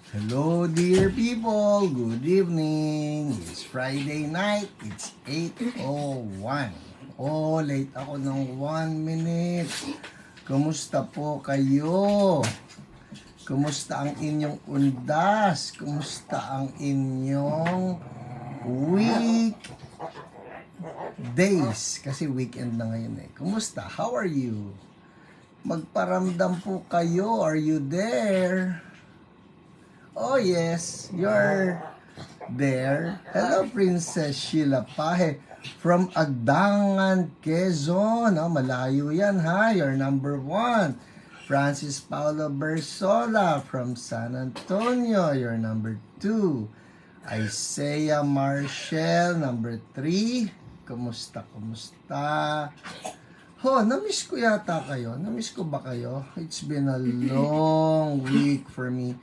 Hello dear people, good evening. It's Friday night, it's 8:01. Oh, late ako ng 1 minute. Kumusta po kayo? Kumusta ang inyong undas? Kumusta ang inyong week days? Kasi weekend na ngayon eh. Kumusta? How are you? Magparamdam po kayo. Are you there? Oh yes, you're there. Hello, Princess Sheila Pahe from Agdangan, Quezon. Oh, malayo yan ha. You're number 1. Francis Paulo Bersola from San Antonio. You're number 2. Isaiah Marshall, number 3. Kumusta? Namiss ko yata kayo. Namiss ko ba kayo? It's been a long week for me.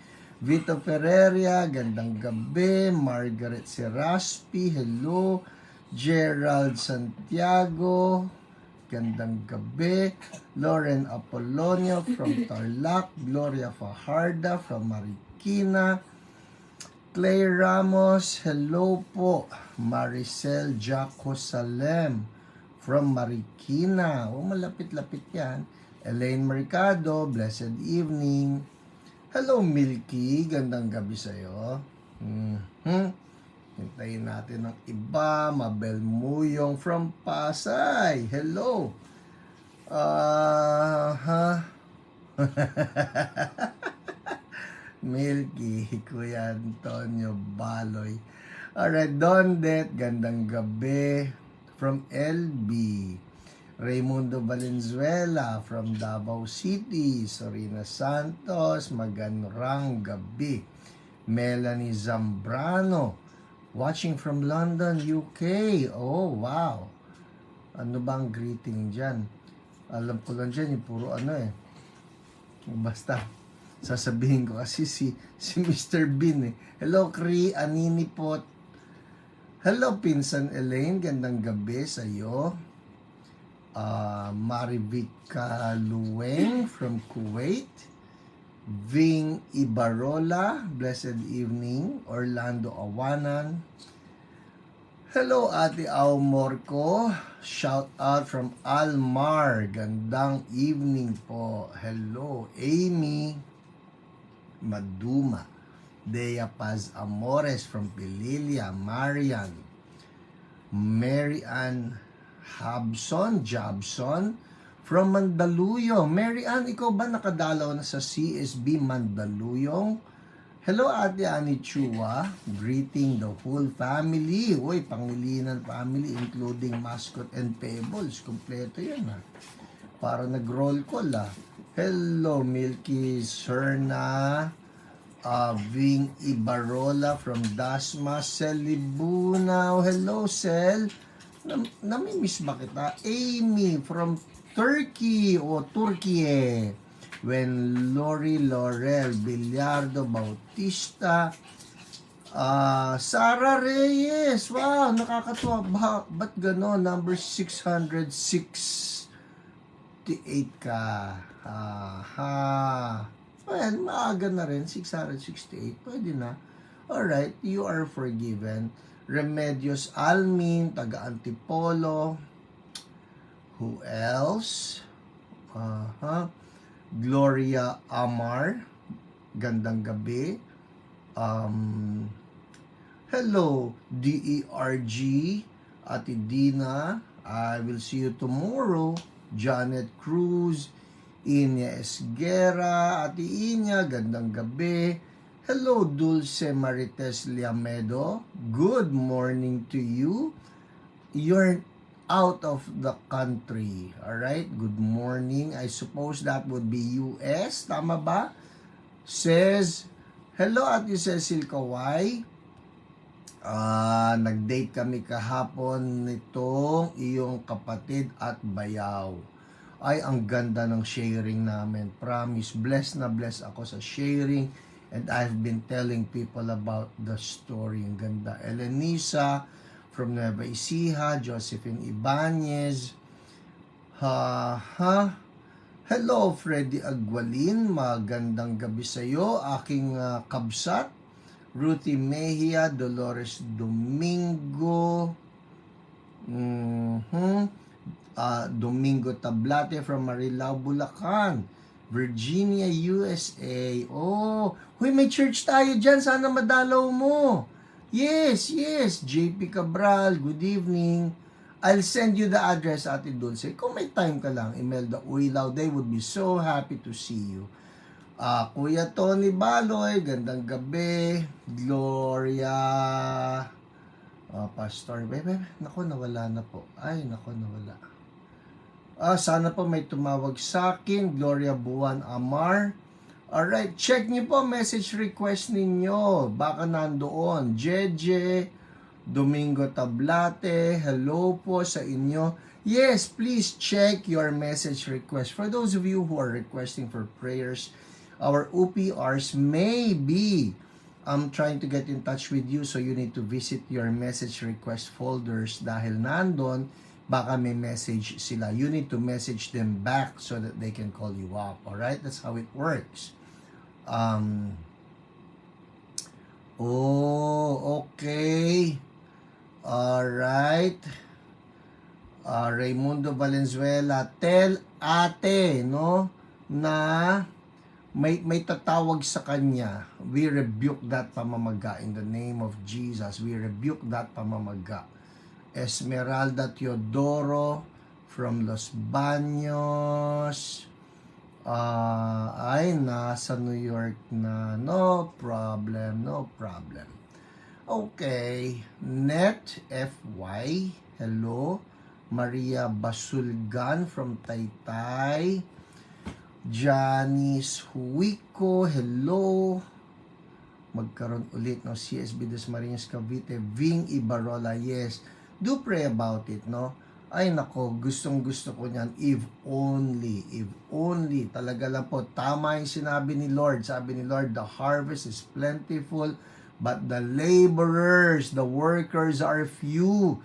Vito Ferreria, gandang gabi. Margaret Seraspi, hello. Gerald Santiago, gandang gabi. Lauren Apolonio from Tarlac. Gloria Fajarda from Marikina. Clay Ramos, hello po. Maricel Jaco Salem from Marikina. Malapit-lapit yan. Elaine Mercado, blessed evening. Hello Milky, gandang gabi sa'yo. Hintayin natin ng iba. Mabel Muyong from Pasay. Hello. Milky, Kuya Antonio Baloy. Alright, Dondet, gandang gabi from LB. Raimundo Valenzuela from Davao City. Sorina Santos, magandang gabi. Melanie Zambrano, watching from London, UK. Oh, wow. Ano bang greeting dyan? Alam ko lang dyan, yung puro basta, sasabihin ko kasi si Mr. Bean eh. Hello, Cree, Anini Pot. Hello, Pinsan Elaine, gandang gabi sa'yo. Marivika Luweng from Kuwait. Ving Ibarola, blessed evening. Orlando Awanan. Hello, Ate Au Morco. Shout out from Almar. Gandang evening po. Hello, Amy Maduma. Dea Paz Amores from Pililia. Marian. Mary Ann Jobson from Mandaluyong. Mary Ann, ikaw ba nakadalaw na sa CSB Mandaluyong? Hello, Ate Ani Chua. Greeting the whole family. Uy, Pangilinan family, including mascot and pebbles. Kompleto yan ha. Para nag-roll call ha. Hello, Milky Serna. Ving Ibarola from Dasma. Sel Libunao. Hello, Sel. Namimiss ba kita? Amy from Turkey o Turkey. When Lori Laurel Villardo Bautista. Sara Reyes. Wow, nakakatuwa. Ba't gano'n? Number 668 ka. Well, maaga na rin. 668. Pwede na. Alright, you are forgiven. Remedios Almin, taga Antipolo. Who else? Gloria Amar, gandang gabi. Hello, DERG, Ate Dina. I will see you tomorrow. Janet Cruz, Inya Esguera, Ate Inya, gandang gabi. Hello, Dulce Marites Liamedo. Good morning to you. You're out of the country. Alright? Good morning. I suppose that would be US. Tama ba? Says, hello, Ate Cecil Kawai. Nag-date kami kahapon nitong iyong kapatid at bayaw. Ay, ang ganda ng sharing namin. Promise, blessed na blessed ako sa sharing. And I've been telling people about the story. Ang ganda. Elenisa from Nueva Ecija. Josephine Ibanez. Hello, Freddy Agualin. Magandang gabi sa iyo. Aking kabsat, Ruthie Mejia, Dolores Domingo, Domingo Tablate from Marilao, Bulacan, Virginia, USA. Oh, huy, may church tayo dyan. Sana madalaw mo. Yes, JP Cabral, good evening. I'll send you the address, Ate Dulce. Kung may time ka lang, Imelda Uilaw, they would be so happy to see you. Kuya Tony Baloy, gandang gabi. Gloria, Pastor, naku, nawala na po. Ay, naku, nawala. Sana po may tumawag sa akin. Gloria Buwan Amar. Alright, check niyo po message request ninyo. Baka nandoon. Jeje, Domingo Tablate, hello po sa inyo. Yes, please check your message request. For those of you who are requesting for prayers, our OPRs may be trying to get in touch with you, so you need to visit your message request folders dahil nandun, baka may message sila. You need to message them back so that they can call you up. Alright? That's how it works. Okay. Alright. Raimundo Valenzuela, tell ate, no, na may tatawag sa kanya. We rebuke that pamamaga in the name of Jesus. We rebuke that pamamaga. Esmeralda Teodoro from Los Baños. Ay, nasa New York na. No problem. Okay, Net FY, hello. Maria Basulgan from Taytay. Janice Huico, hello. Magkaroon ulit, no? CSB Dasmariñas Cavite. Ving Ibarola, yes. Do pray about it, no? Ay nako, gustong gusto ko niyan. If only. Talaga lang po, tama yung sinabi ni Lord. Sabi ni Lord, the harvest is plentiful, but the laborers, the workers are few.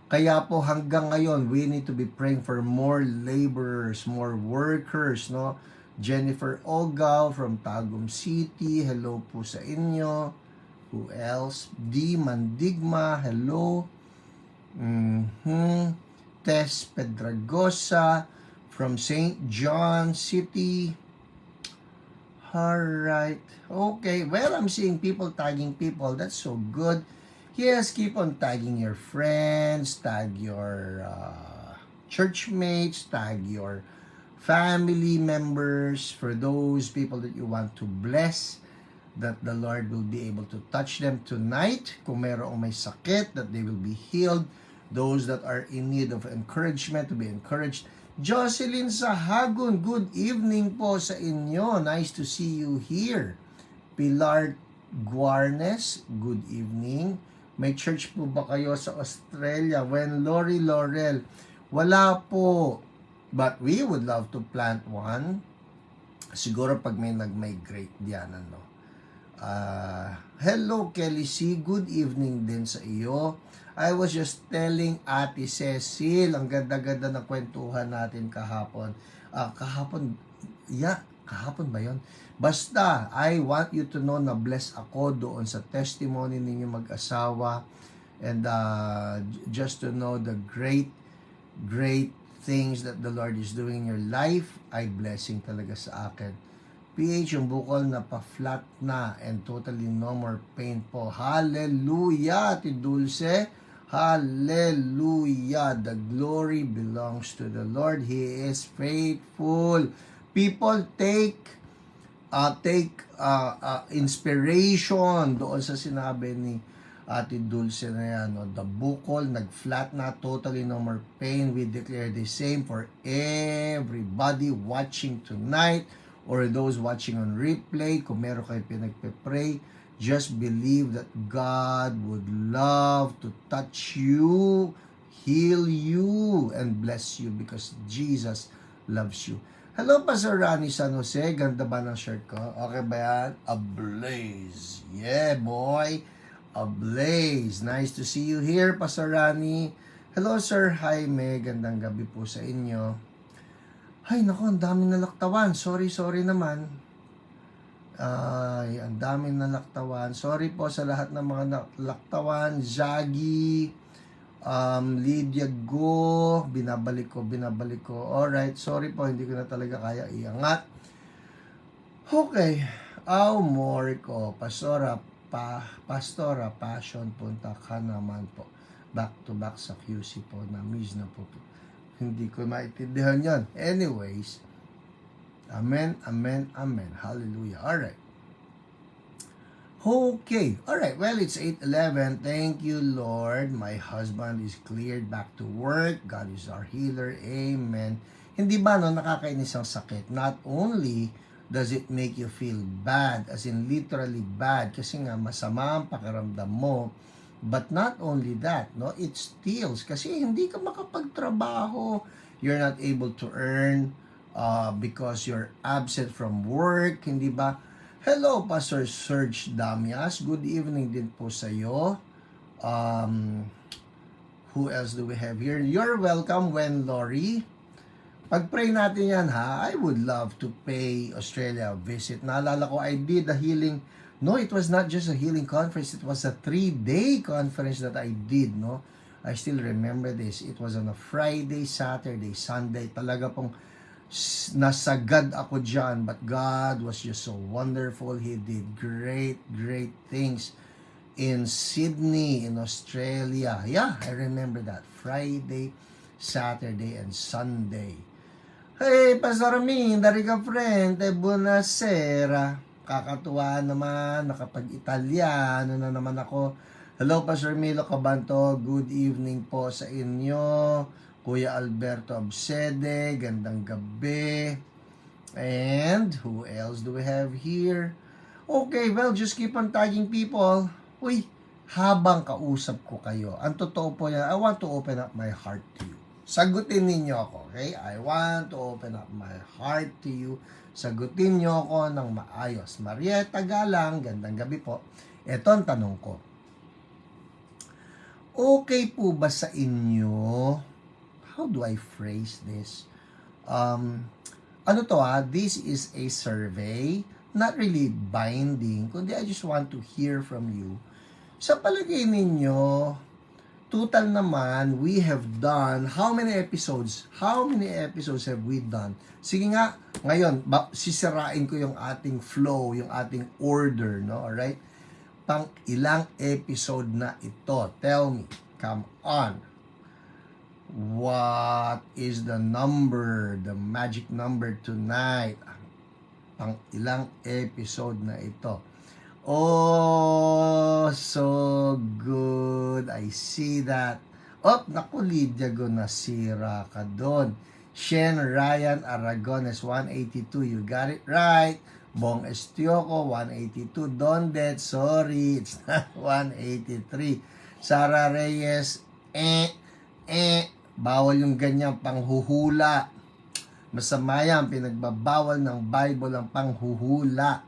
Kaya po hanggang ngayon, we need to be praying for more laborers, more workers, no? Jennifer Ogaw from Tagum City, hello po sa inyo. Who else? D. Mandigma, hello. Tess Pedragosa from St. John City. Alright. Okay. Well, I'm seeing people tagging people. That's so good. Yes, keep on tagging your friends, tag your church mates, tag your family members, for those people that you want to bless, that the Lord will be able to touch them tonight. Kung mayroong may sakit, that they will be healed. Those that are in need of encouragement, to be encouraged. Jocelyn Sahagun, good evening po sa inyo. Nice to see you here. Pilar Guarnes, good evening. May church po ba kayo sa Australia? When Lori Laurel, wala po. But we would love to plant one. Siguro pag may nag-migrate diyan, ano. Hello Kelly C, good evening din sa iyo. I was just telling Ate Cecil, ang ganda-ganda na kwentuhan natin kahapon. Kahapon ba yon? Basta, I want you to know na bless ako doon sa testimony ninyo mag-asawa. And just to know the great things that the Lord is doing in your life, ay blessing talaga sa akin. PH, yung bukol na pa-flat na and totally no more pain po. Hallelujah, Ate Dulce. Hallelujah. The glory belongs to the Lord. He is faithful. People take inspiration doon sa sinabi ni Ate Dulce na yan. No? The bukol, nag-flat na, totally no more pain. We declare the same for everybody watching tonight or those watching on replay. Kung meron kayo pinagpe-pray, just believe that God would love to touch you, heal you, and bless you because Jesus loves you. Hello, Pastor Rani San Jose. Ganda ba ng shirt ko? Okay ba yan? Ablaze. Yeah, boy. Ablaze. Nice to see you here, Pastor Rani. Hello, Sir Jaime. Gandang gabi po sa inyo. Ay, naku, ang daming nalaktawan. Sorry naman. Ay, ang daming nalaktawan. Sorry po sa lahat ng mga nalaktawan. Zagi, Lydia Go, binabalik ko. Alright, sorry po, hindi ko na talaga kaya iangat. Okay, more ko. Pastora, passion, punta ka naman po. Back to back sa QC po, na-miss na po. Hindi ko maintindihan yan. Anyways, amen. Hallelujah. Alright. Okay. Alright. Well, it's 8:11. Thank you, Lord. My husband is cleared back to work. God is our healer. Amen. Hindi ba, no, nakakainis ang sakit? Not only does it make you feel bad, as in literally bad, kasi nga masama ang pakiramdam mo, but not only that, no, it steals, kasi hindi ka makapagtrabaho, you're not able to earn, because you're absent from work, hindi ba? Hello, Pastor Serge Damias. Good evening din po sa iyo. Who else do we have here? You're welcome, Wen Lori. Pag-pray natin yan, ha? I would love to pay Australia a visit. Naalala ko, I did a healing. No, it was not just a healing conference. It was a 3-day conference that I did, no? I still remember this. It was on a Friday, Saturday, Sunday. Talaga pong nasagad ako dyan, but God was just so wonderful. He did great things in Sydney, in Australia. Yeah, I remember that. Friday, Saturday, and Sunday. Hey, Pastor Ming, dari ka friend, buonasera. Kakatuwa naman, nakapag-Italiano na naman ako. Hello, Pastor Milo Cabanto, good evening po sa inyo. Kuya Alberto Absede, gandang gabi. And who else do we have here? Okay, well, just keep on tagging people. Uy, habang kausap ko kayo, ang totoo po yan, I want to open up my heart to you. Sagutin ninyo ako, okay? I want to open up my heart to you. Sagutin nyo ako ng maayos. Marieta Galang, gandang gabi po. Ito ang tanong ko. Okay po ba sa inyo? How do I phrase this? This is a survey, not really binding, kundi I just want to hear from you. Sa palagay ninyo, total naman, we have done, how many episodes? How many episodes have we done? Sige nga, ngayon, sisirain ko yung ating flow, yung ating order, no? Alright? Pang ilang episode na ito? Tell me. Come on. What is the number, the magic number tonight? Pang ilang episode na ito? Oh, so good. I see that. Oh, naku, Lydia Go, nasira ka doon. Shen Ryan Aragones, 182. You got it right. Bong Estioco, 182. Dondet, sorry, it's not 183. Sara Reyes, bawal yung ganyang panghuhula. Masama yan, pinagbabawal ng Bible ang panghuhula.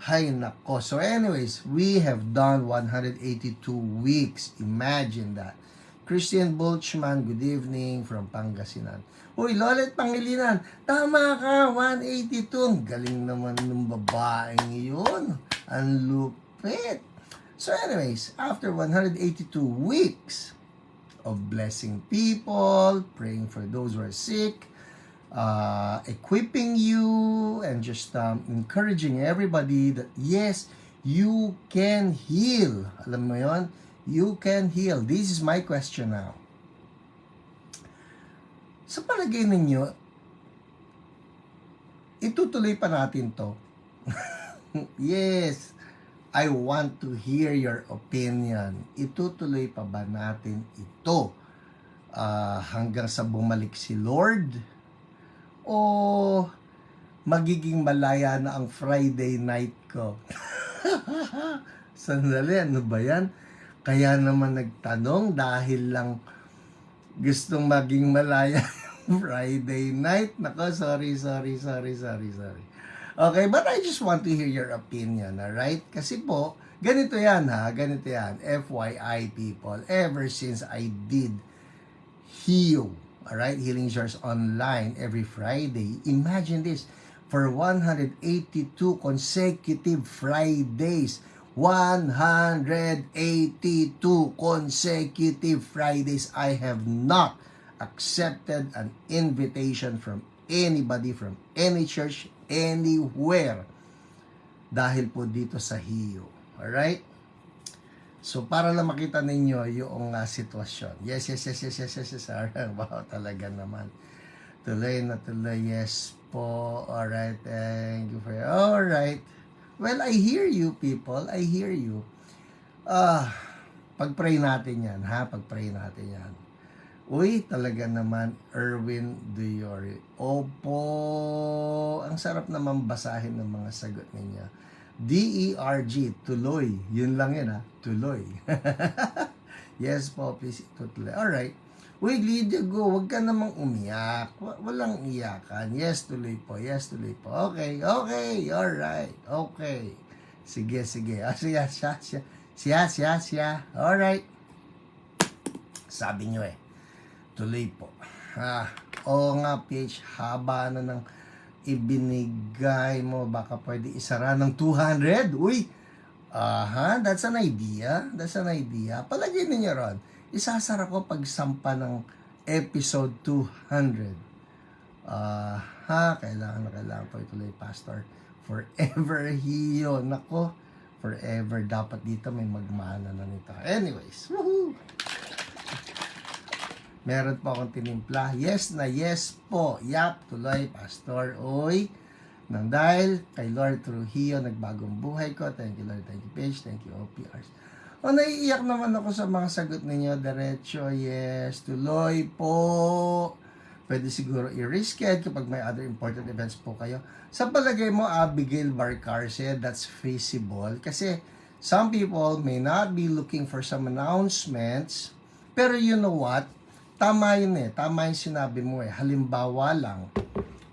Hay nako. So anyways, we have done 182 weeks. Imagine that. Christian Bulchman, good evening from Pangasinan. Uy, Lolet Pangilinan, tama ka, 182. Galing naman ng babaeng yun. Ang lupit. So anyways, after 182 weeks of blessing people, praying for those who are sick, equipping you, and just encouraging everybody that yes, you can heal. Alam mo yon? You can heal. This is my question now. Sa palagay ninyo, itutuloy pa natin to? Yes, I want to hear your opinion. Itutuloy pa ba natin ito hanggang sa bumalik si Lord? O magiging malaya na ang Friday night ko? Sandali, ano ba yan? Kaya naman nagtanong dahil lang gustong maging malaya Friday night. Nako, sorry. Okay, but I just want to hear your opinion, alright? Kasi po, ganito yan ha, ganito yan. FYI people, ever since I did heal, Alright, Healing Jars Online every Friday. Imagine this, for 182 consecutive Fridays. 182 consecutive Fridays, I have not accepted an invitation from anybody, from any church, anywhere. Dahil po dito sa HIO. Alright? So, para lang makita ninyo yung sitwasyon. Yes. Wow, talaga naman. Tuloy na tuloy. Yes po. Alright. Thank you for... Alright. Well, I hear you, people. I hear you. Pag-pray natin yan, ha? Pag-pray natin yan. Uy, talaga naman, Erwin Diori. Opo. Ang sarap naman basahin ng mga sagot ninyo. DERG, tuloy. Yun lang yun, ha? Tuloy. Yes po, please, tuloy. Alright. Uy, Lydia, go. Huwag ka namang umiyak. Walang iyakan. Yes, tuloy po. Yes, tuloy po. Okay. Alright. Okay. Sige. Siya. Alright. Sabi nyo tuloy po. Oo nga, PH, haba na ng ibinigay mo, baka pwede isara ng 200. Uy, that's an idea. Palagay ninyo ron, isasara ko pag sampa ng episode 200. Kailangan po ituloy, Pastor. Forever HIO. Nako, forever. Dapat dito may magmana na nito. Anyways, woohoo! Meron po akong tinimpla. Yes na yes po. Yap, tuloy, Pastor. Oy, nang dahil kay Lord through HIO, nagbagong buhay ko. Thank you, Lord. Thank you, Paige. Thank you, OPRs. Naiiyak naman ako sa mga sagot ninyo. Diretso, yes. Tuloy po. Pwede siguro i-reschedule kapag may other important events po kayo. Sa palagay mo, Abigail Barcar said that's feasible. Kasi some people may not be looking for some announcements. Pero you know what? Tama yun Tama yung sinabi mo Halimbawa lang,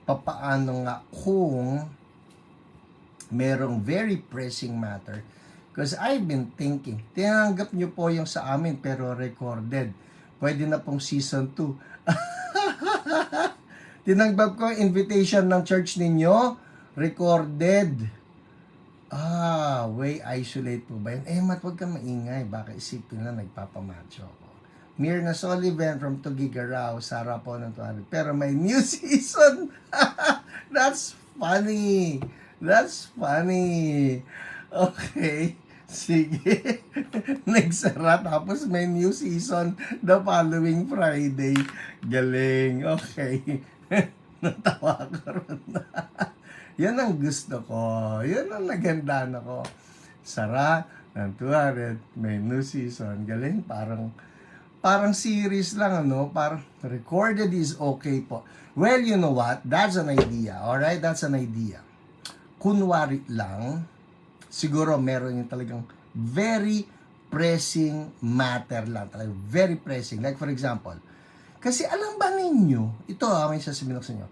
papaano nga kung merong very pressing matter. Because I've been thinking, tinanggap nyo po yung sa amin pero recorded. Pwede na pong season 2. Tinanggap ko invitation ng church ninyo, recorded. Way isolate po ba yun? Matt, huwag ka maingay. Baka isipin na nagpapamacho ako. Mirna Sullivan from Tugigaraw, Sara po ng 200. Pero may new season. That's funny. Okay. Sige. Nagsara tapos may new season the following Friday. Galing. Okay. Natawa ko ron. Yan ang gusto ko. Yan ang nagandaan ako. Sara ng 200. May new season. Galing. Parang series lang, parang recorded is okay po. Well, you know what? That's an idea. Alright? That's an idea. Kunwari lang, siguro meron yung talagang very pressing matter lang. Talagang very pressing. Like for example, kasi alam ba ninyo, ito may sasabihin ko sa inyo,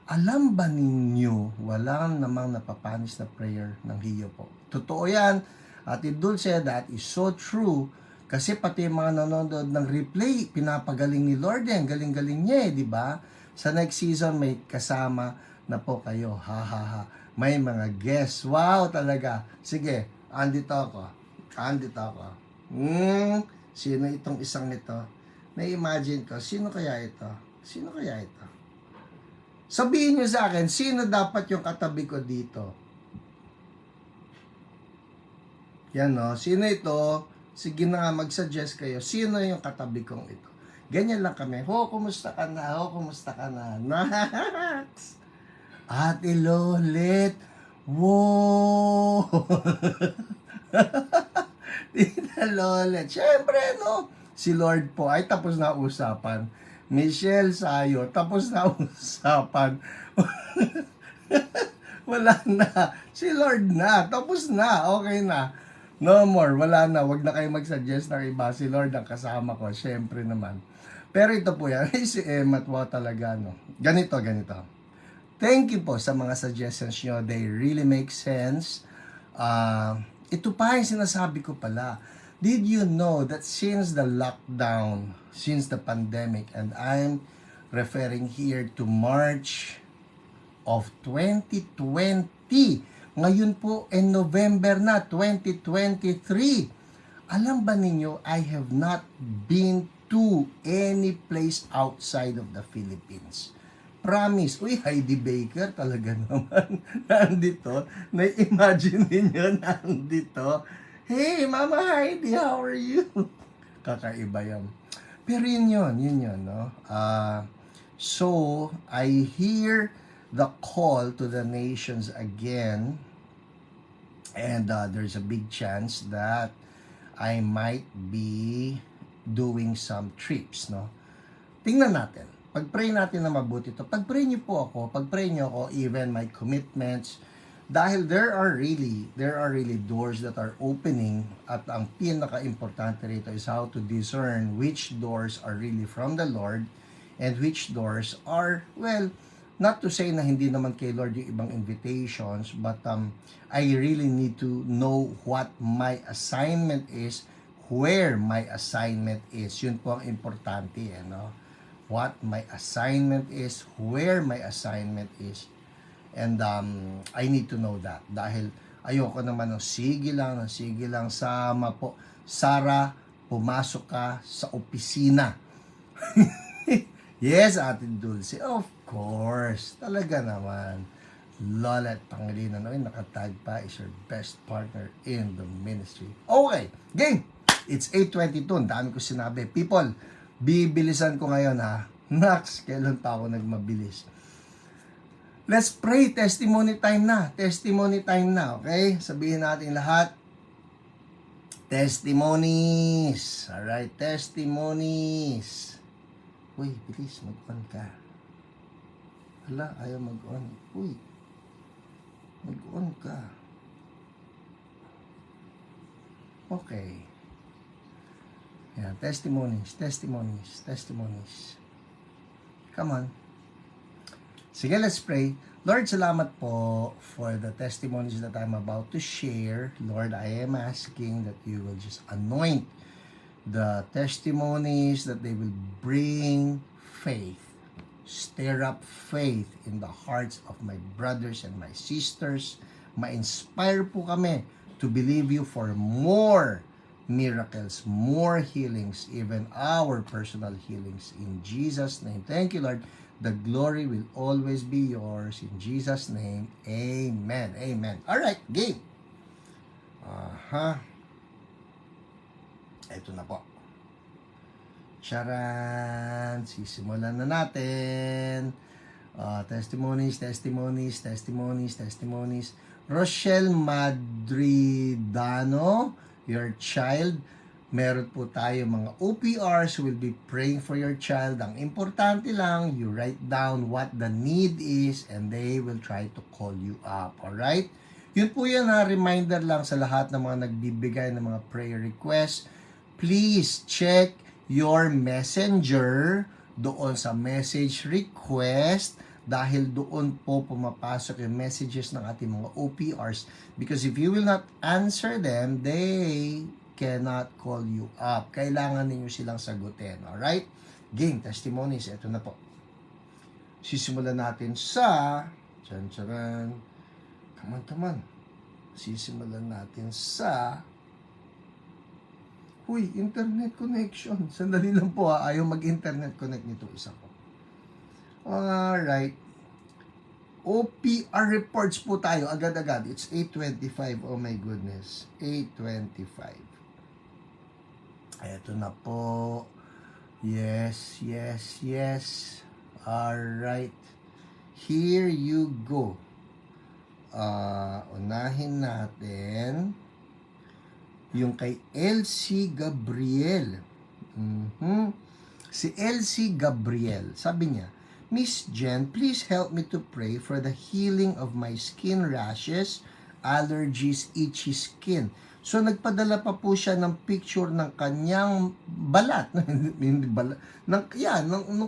alam ba ninyo, wala namang napapanis na prayer ng HIO po. Totoo yan. Ate Dulce, that is so true. Kasi pati yung mga nanonood ng replay, pinapagaling ni Lord yan. Galing-galing niya di ba? Sa next season, may kasama na po kayo. Ha. May mga guests. Wow, talaga. Sige, andito ako. Sino itong isang ito? Na-imagine ko, sino kaya ito? Sabihin nyo sa akin, sino dapat yung katabi ko dito? Yan sino ito? Sige na nga, mag-suggest kayo. Sino yung katabi kong ito? Ganyan lang kami. Kumusta ka na? Nax! Ate Lolet! Wow! Tita Lolet. Siyempre, si Lord po. Ay, tapos na usapan. Michelle Sayo. Tapos na usapan. Wala na. Si Lord na. Tapos na. Okay na. No more, wala na. Wag na kayo mag-suggest ng iba. Si Lord ang kasama ko, syempre naman. Pero ito po yan, si Emma, wow talaga, Ganito. Thank you po sa mga suggestions nyo. They really make sense. Ito pa yung sinasabi ko pala. Did you know that since the lockdown, since the pandemic, and I'm referring here to March of 2020. Ngayon po ay November na, 2023. Alam ba ninyo, I have not been to any place outside of the Philippines. Promise. Uy, Heidi Baker, talaga naman. Nandito. Na-imagine ninyo, nandito. Hey, Mama Heidi, how are you? Kakaiba yan. Pero yun, no? So, I hear the call to the nations again, and there's a big chance that I might be doing some trips, no? Tingnan natin. Pag-pray natin na mabuti to. Pag-pray niyo po ako, pag-pray niyo ako, even my commitments, dahil there are really doors that are opening, at ang pinaka-importante rito is how to discern which doors are really from the Lord and which doors are, well, not to say na hindi naman kay Lord yung ibang invitations, but I really need to know what my assignment is, where my assignment is. Yun po ang importante, no? What my assignment is, where my assignment is. And I need to know that. Dahil ayoko naman ng sige lang, sama po. Sarah, pumasok ka sa opisina. Yes, Ate Dulce, of course. Talaga naman. Lola at Pangilinan, nakatag pa, is your best partner in the ministry. Okay, game! It's 8:22. Ang dami ko sinabi. People, bibilisan ko ngayon, ha? Nax, kailan pa ako nagmabilis? Let's pray. Testimony time na. Testimony time na, okay? Sabihin natin lahat. Testimonies. Alright, testimonies. Uy, bilis, mag-on ka. Hala, ayaw mag-on. Uy, mag-on ka. Okay. Yan, testimonies. Come on. Sige, let's pray. Lord, salamat po for the testimonies that I'm about to share. Lord, I am asking that you will just anoint the testimonies, that they will bring faith. Stir up faith in the hearts of my brothers and my sisters. Ma-inspire po kami to believe you for more miracles, more healings, even our personal healings. In Jesus' name. Thank you, Lord. The glory will always be yours. In Jesus' name, amen. Amen. Alright, game. Ito na po. Charan! Sisimulan na natin. Testimonies. Rochelle Madridano, your child. Meron po tayo mga OPRs who will be praying for your child. Ang importante lang, you write down what the need is and they will try to call you up. Alright? Yun po yan, ha. Reminder lang sa lahat ng mga nagbibigay ng mga prayer requests. Please check your messenger doon sa message request, dahil doon po pumapasok yung messages ng ating mga OPRs. Because if you will not answer them, they cannot call you up. Kailangan ninyo silang sagutin. Alright? Game, testimonies. Ito na po. Sisimulan natin sa... Come on. Sisimulan natin sa... Uy, internet connection. Sandali lang po, ha. Ayaw mag-internet connect nito isa ko. Alright. OPR reports po tayo. Agad-agad. It's 8:25. Oh my goodness. 8:25. Ito na po. Yes. Alright. Here you go. Unahin natin yung kay Elsie Gabriel. Si Elsie Gabriel. Sabi niya, Miss Jen, please help me to pray for the healing of my skin rashes, allergies, itchy skin. So, nagpadala pa po siya ng picture ng kanyang balat. Hindi balat. Ng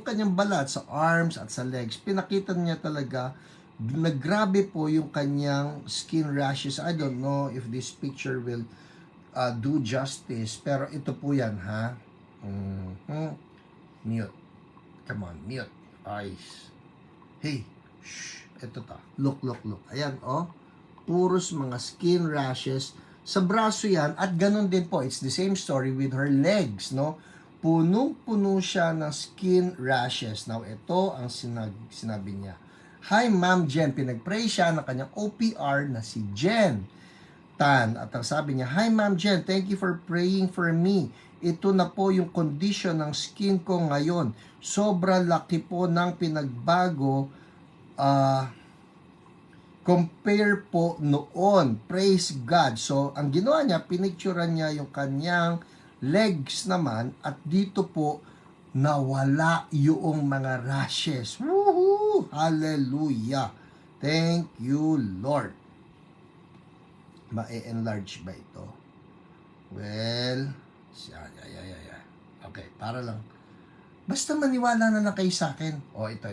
kanyang balat sa arms at sa legs. Pinakita niya talaga na grabe po yung kanyang skin rashes. I don't know if this picture will do justice. Pero ito po yan, ha? Mute. Come on, mute. eyes. Hey, shh, ito ta. Look. Ayan, oh. Puros mga skin rashes. Sa braso yan, at ganun din po. It's the same story with her legs, no? Punong-puno siya ng skin rashes. Now, ito ang sinabi niya. Hi, Ma'am Jen. Pinag-pray siya ng kanyang OPR na si Jen Tan. At ang sabi niya, Hi, Ma'am Jen. Thank you for praying for me. Ito na po yung condition ng skin ko ngayon. Sobra laki po ng pinagbago compare po noon. Praise God. So, ang ginawa niya, pinicturean niya yung kanyang legs naman at dito po nawala yung mga rashes. Woohoo! Hallelujah! Thank you, Lord. Ma-enlarge ba ito? Well, yeah. Okay, para lang. Basta maniwala na lang kayo sa akin. Oh, ito.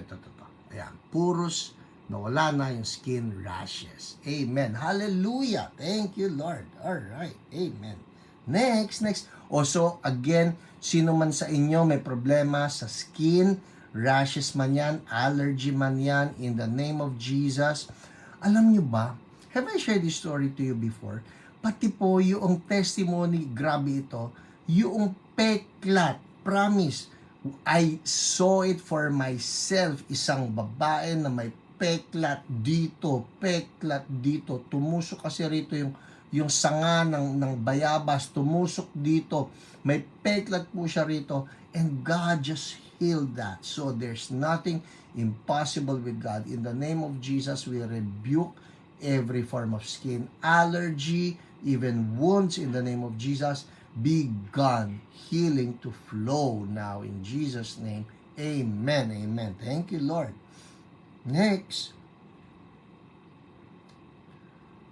Ayan, puros nawala na yung skin rashes. Amen. Hallelujah. Thank you, Lord. Alright. Amen. Next. Also, again, sino man sa inyo may problema sa skin, rashes man yan, allergy man yan, in the name of Jesus. Alam nyo ba, have I shared this story to you before? Pati po yung testimony, grabe ito, yung peklat, promise, I saw it for myself. Isang babae na may peklat dito, tumusok kasi rito yung sanga ng bayabas, tumusok dito, may peklat po siya rito, and God just healed that. So there's nothing impossible with God. In the name of Jesus, we rebuke every form of skin allergy, even wounds, in the name of Jesus, be gone. Healing to flow now in Jesus' name. Amen. Thank you, Lord. Next,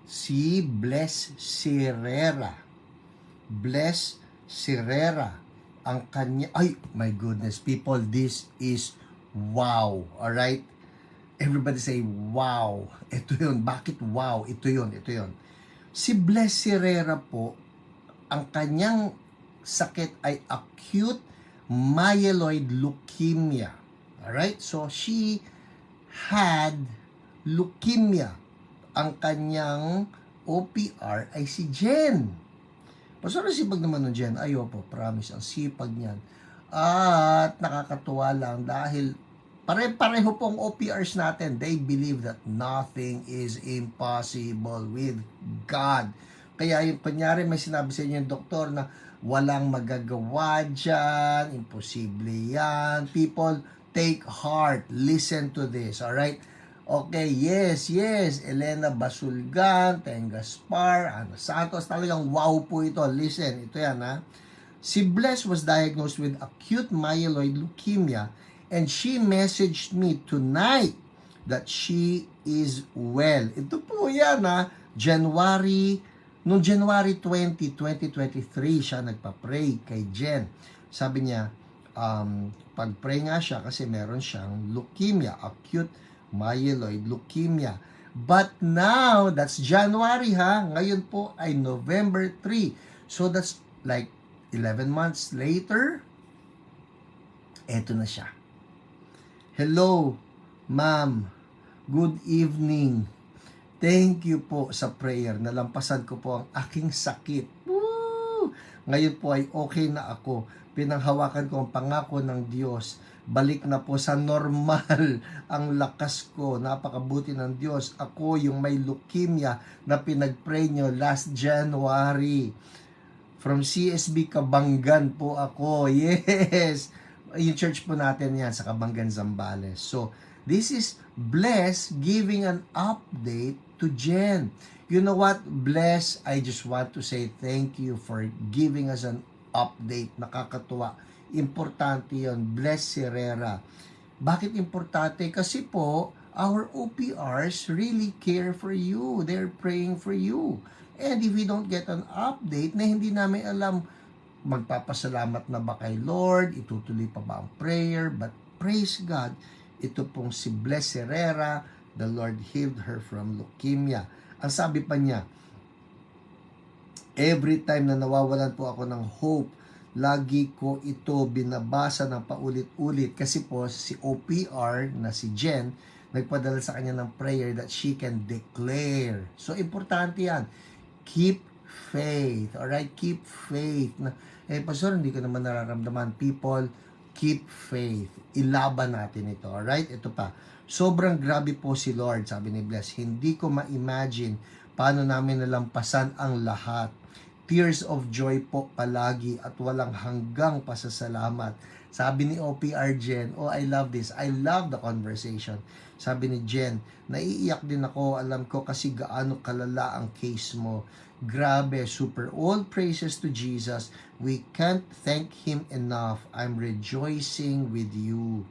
si Bless Sirera. Ang kanya, ay, my goodness, people, this is wow. Alright? Everybody say, wow. Ito yun. Bakit wow? Ito yun. Si Bless Sirera po, ang kanyang sakit ay acute myeloid leukemia. Alright? So, she had leukemia. Ang kanyang OPR ay si Jen. Pastor, sipag naman ng Jen. Ayo po, promise, ang sipag niyan. At nakakatuwa lang dahil pare-pareho pong OPRs natin. They believe that nothing is impossible with God. Kaya yung kunyari may sinabi sa inyo yung doktor na walang magagawa dyan, imposible yan. People, take heart. Listen to this, alright? Okay, yes. Elena Basulgan, Tengaspar, Ana Santos. Talagang wow po ito. Listen, ito yan ha. Si Bless was diagnosed with acute myeloid leukemia and she messaged me tonight that she is well. Ito po yan ha. Noong January 20, 2023, siya nagpa-pray kay Jen. Sabi niya, pag-pray nga siya kasi meron siyang leukemia, acute myeloid leukemia. But now, that's January ha, ngayon po ay November 3. So that's like 11 months later, eto na siya. Hello, ma'am. Good evening. Thank you po sa prayer. Nalampasan ko po ang aking sakit. Woo! Ngayon po ay okay na ako. Pinanghawakan ko ang pangako ng Diyos. Balik na po sa normal ang lakas ko. Napakabuti ng Diyos. Ako yung may leukemia na pinag-pray nyo last January. From CSB Kabanggan po ako. Yes! Yung church po natin yan sa Kabanggan, Zambales. So, this is Bless giving an update to Jen. You know what, Bless, I just want to say thank you for giving us an update. Nakakatuwa. Importante yon. Bless Herrera. Bakit importante? Kasi po, our OPRs really care for you. They're praying for you. And if we don't get an update na hindi namin alam, magpapasalamat na ba kay Lord? Itutuloy pa ba ang prayer? But praise God, ito pong si Bless Herrera, the Lord healed her from leukemia. Ang sabi pa niya, every time na nawawalan po ako ng hope lagi ko ito binabasa ng paulit-ulit kasi po si OPR na si Jen, nagpadala sa kanya ng prayer that she can declare. So, importante yan. Keep faith. Alright? Keep faith. Pastor, hindi ko naman nararamdaman. People, keep faith. Ilaban natin ito. Alright? Ito pa. Sobrang grabe po si Lord, sabi ni Bless. Hindi ko ma-imagine paano namin nalampasan ang lahat. Tears of joy po palagi at walang hanggang pasasalamat. Sabi ni OPR Jen, oh, I love this. I love the conversation. Sabi ni Jen, naiiyak din ako. Alam ko kasi gaano kalala ang case mo. Grabe, super. All praises to Jesus. We can't thank Him enough. I'm rejoicing with you.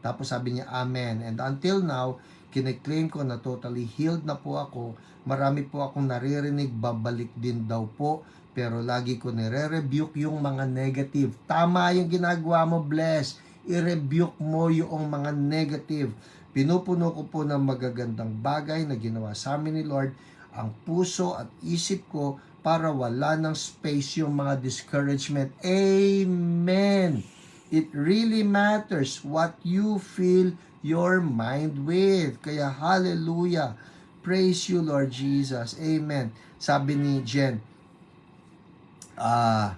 Tapos sabi niya, Amen. And until now, kine-claim ko na totally healed na po ako. Marami po akong naririnig, babalik din daw po. Pero lagi ko nire-rebuke yung mga negative. Tama yung ginagawa mo, Bless. I-rebuke mo yung mga negative. Pinupuno ko po ng magagandang bagay na ginawa sa amin ni Lord ang puso at isip ko para wala ng space yung mga discouragement. Amen. It really matters what you fill your mind with. Kaya hallelujah. Praise you, Lord Jesus. Amen. Sabi ni Jen, asa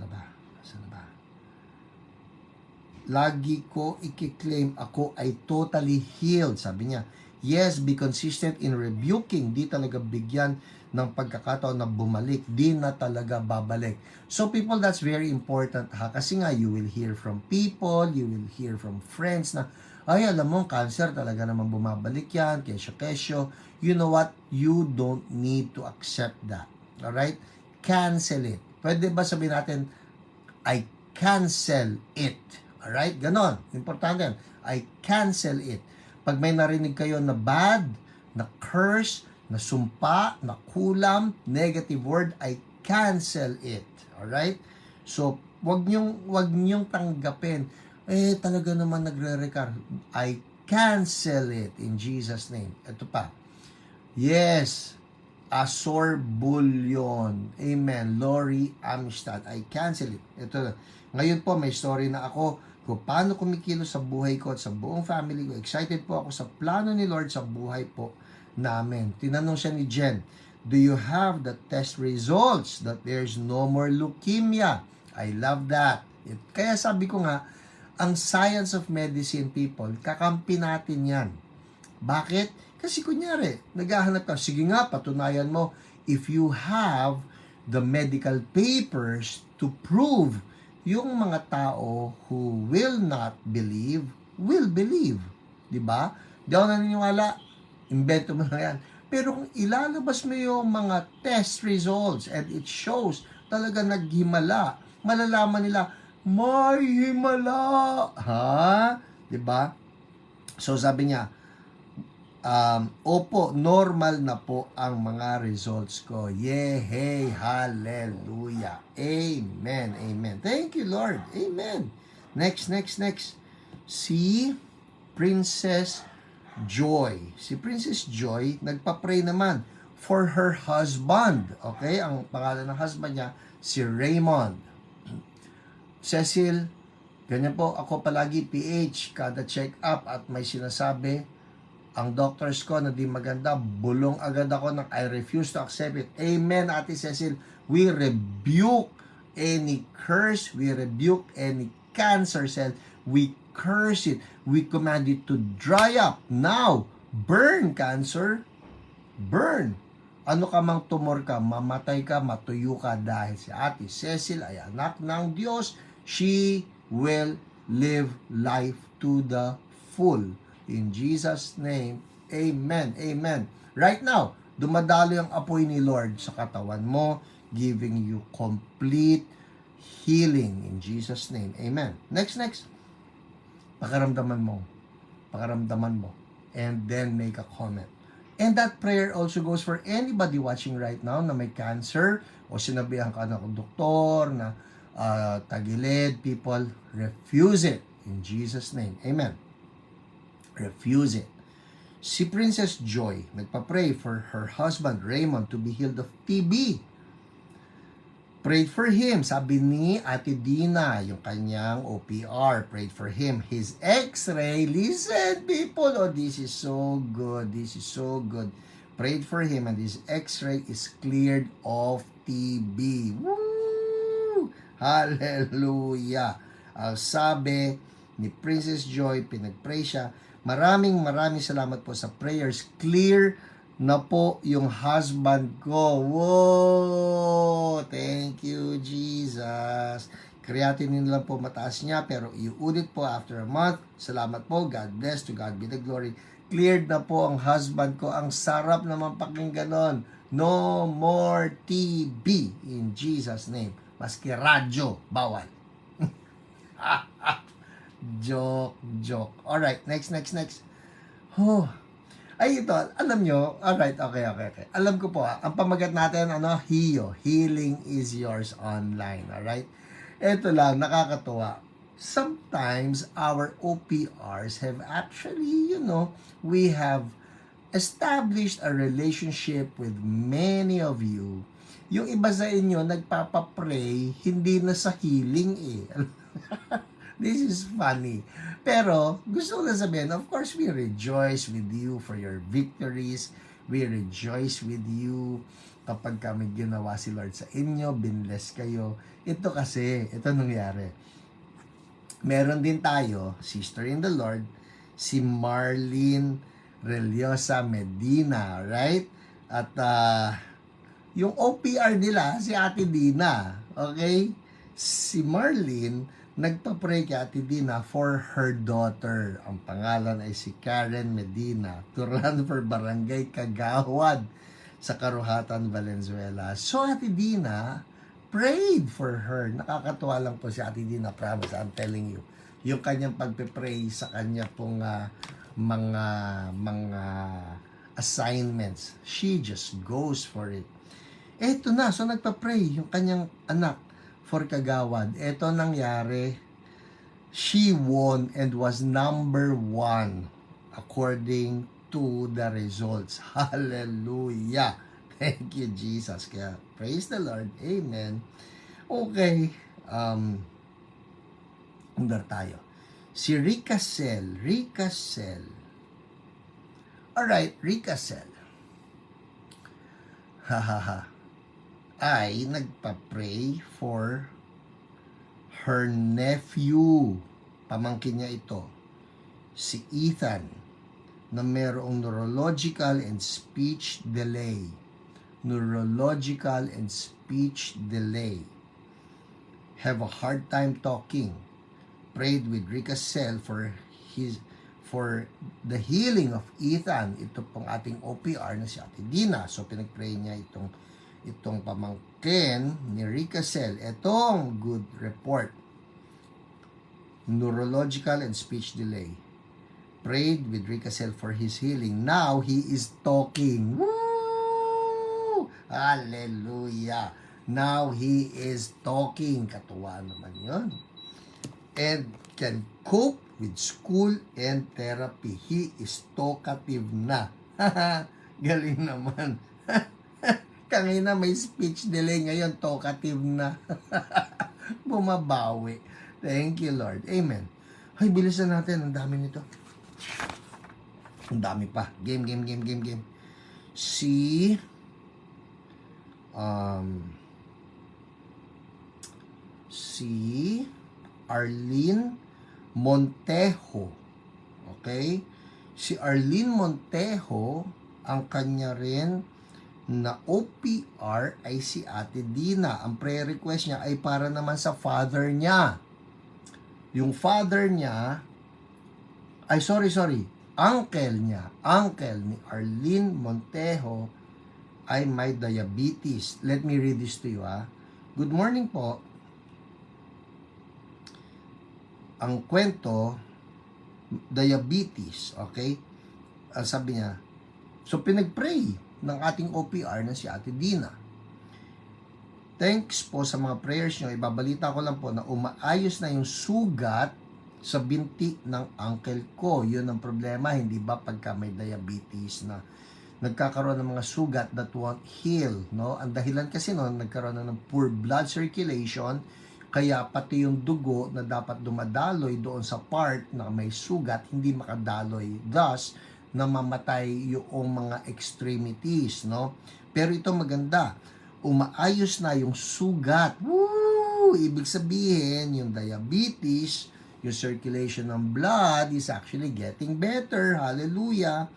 na ba? Lagi ko i-claim ako ay totally healed. Sabi niya, yes, be consistent in rebuking. Di talaga bigyan ng pagkakataon na bumalik. Di na talaga babalik. So people, that's very important ha. Kasi nga, you will hear from people, you will hear from friends na, ay, alam mo, cancer talaga naman bumabalik yan, kesyo. You know what? You don't need to accept that. Alright? Cancel it. Pwede ba sabihin natin, I cancel it. Alright? Ganon. Importante yan. I cancel it. Pag may narinig kayo na bad, na curse, na sumpa, na kulam, negative word, I cancel it. Alright? So, wag niyong tanggapin. Talaga naman nagre-recur. I cancel it in Jesus' name. Ito pa. Yes. Asorbulyon. Amen. Lori Amistad. I cancel it. Ito. Ngayon po, may story na ako kung paano kumikilos sa buhay ko at sa buong family ko. Excited po ako sa plano ni Lord sa buhay po namin. Tinanong siya ni Jen, do you have the test results that there's no more leukemia? I love that. Kaya sabi ko nga, ang science of medicine, people, kakampi natin yan. Bakit? Kasi kunyari, naghahanap ka, sige nga, patunayan mo, if you have the medical papers to prove yung mga tao who will not believe, will believe. Diba? Di ako naniniwala, invento mo na yan. Pero kung ilalabas mo yung mga test results and it shows talaga naghimala, malalaman nila, may himala. Ha? Diba? So sabi niya, opo, normal na po ang mga results ko. Yehey, hallelujah. Amen, amen. Thank you, Lord. Amen. Next. Si Princess Joy. Si Princess Joy, nagpa-pray naman for her husband. Okay? Ang pangalan ng husband niya, si Raymond. Cecil, ganyan po, ako palagi PH, kada check-up at may sinasabi, ang doctors ko na di maganda, bulong agad ako ng I refuse to accept it. Amen, Ate Cecil. We rebuke any curse. We rebuke any cancer cell. We curse it. We command it to dry up. Now, burn cancer. Burn. Ano ka mang tumor ka, mamatay ka, matuyo ka dahil si Ate Cecil ay anak ng Diyos. She will live life to the full. In Jesus' name, amen, amen. Right now, dumadalo yung apoy ni Lord sa katawan mo, giving you complete healing. In Jesus' name, amen. Next. Pakaramdaman mo. And then make a comment. And that prayer also goes for anybody watching right now na may cancer o sinabihan ka ng doktor na tagilid, people, refuse it. In Jesus' name, amen. Refuse it. Si Princess Joy, nagpa-pray for her husband Raymond to be healed of TB. Prayed for him. Sabi ni Ate Dina, yung kanyang OPR, prayed for him. His x-ray, listen people, oh this is so good, this is so good. Prayed for him and his x-ray is cleared of TB. Woo! Hallelujah! Sabi ni Princess Joy, pinag-pray siya. Maraming salamat po sa prayers. Clear na po yung husband ko. Whoa! Thank you, Jesus. Creatinine lang po mataas niya, pero iulit po after a month. Salamat po. God bless. To God be the glory. Cleared na po ang husband ko. Ang sarap naman pakinggan nun. No more TB in Jesus' name. Maski radyo, bawal. Joke. Alright, next. Oh. Ay, ito, alam nyo, alright, okay. Alam ko po, ang pamagat natin, HIYO, Healing is Yours Online, alright? Ito lang, nakakatuwa. Sometimes, our OPRs have actually, we have established a relationship with many of you. Yung iba sa inyo, nagpapapray, hindi na sa healing eh. This is funny. Pero, gusto ko lang sabihin, of course, we rejoice with you for your victories. We rejoice with you kapag kami ginawa si Lord sa inyo, binless kayo. Ito kasi, ito nangyari. Meron din tayo, sister in the Lord, si Marlene Reliosa Medina, right? At yung OPR nila, si Ate Dina, okay? Si Marlene, nagpa-pray kay Ate Dina for her daughter. Ang pangalan ay si Karen Medina, to run for Barangay Kagawad sa Karuhatan, Valenzuela. So Ate Dina prayed for her. Nakakatuwa lang po si Ate Dina, promise, I'm telling you. Yung kanyang pagpe-pray sa kanya pong mga assignments, she just goes for it. Eto na, so nagpa-pray yung kanyang anak for Kagawad. Ito nangyari, she won and was number 1 according to the results. Hallelujah! Thank you, Jesus. Kaya, praise the Lord. Amen. Okay. Under tayo. Si Rica Cell. Alright, Rica Cell. Hahaha. Ay nagpa-pray for her nephew. Pamangkin niya ito. Si Ethan, na mayroong neurological and speech delay. Have a hard time talking. Prayed with Rica Cell for the healing of Ethan. Ito pong ating OPR na si Ate Dina. So pinag-pray niya itong pamangkin ni Rica Cell. Itong good report. Neurological and speech delay. Prayed with Rica Cell for his healing. Now he is talking. Woo! Hallelujah! Now he is talking. Katuwa naman yun. And can cope with school and therapy. He is talkative na. Galing naman. Kanina may speech delay, ngayon talkative na. Bumabawi. Thank you, Lord. Amen. Ay, bilisan natin. Ang dami nito. Ang dami pa. Game. Si Arlene Montejo. Okay? Si Arlene Montejo, ang kanya rin na OPR ay si Ate Dina. Ang prayer request niya ay para naman sa father niya. Yung father niya, ay sorry, uncle ni Arlene Montejo ay may diabetes. Let me read this to you, Good morning po. Ang kwento, diabetes, okay? Sabi niya, so pinag-pray ng ating OPR na si Ate Dina. Thanks po sa mga prayers nyo. Ibabalita ko lang po na umaayos na yung sugat sa binti ng uncle ko. Yun ang problema, hindi ba pagka may diabetes na nagkakaroon ng mga sugat that won't heal, no? Ang dahilan kasi noon, nagkaroon na ng poor blood circulation, kaya pati yung dugo na dapat dumadaloy doon sa part na may sugat, hindi makadaloy. Thus, namamatay yung mga extremities, no? Pero ito maganda, umaayos na yung sugat. Woo! Ibig sabihin, yung diabetes, yung circulation ng blood is actually getting better. Hallelujah!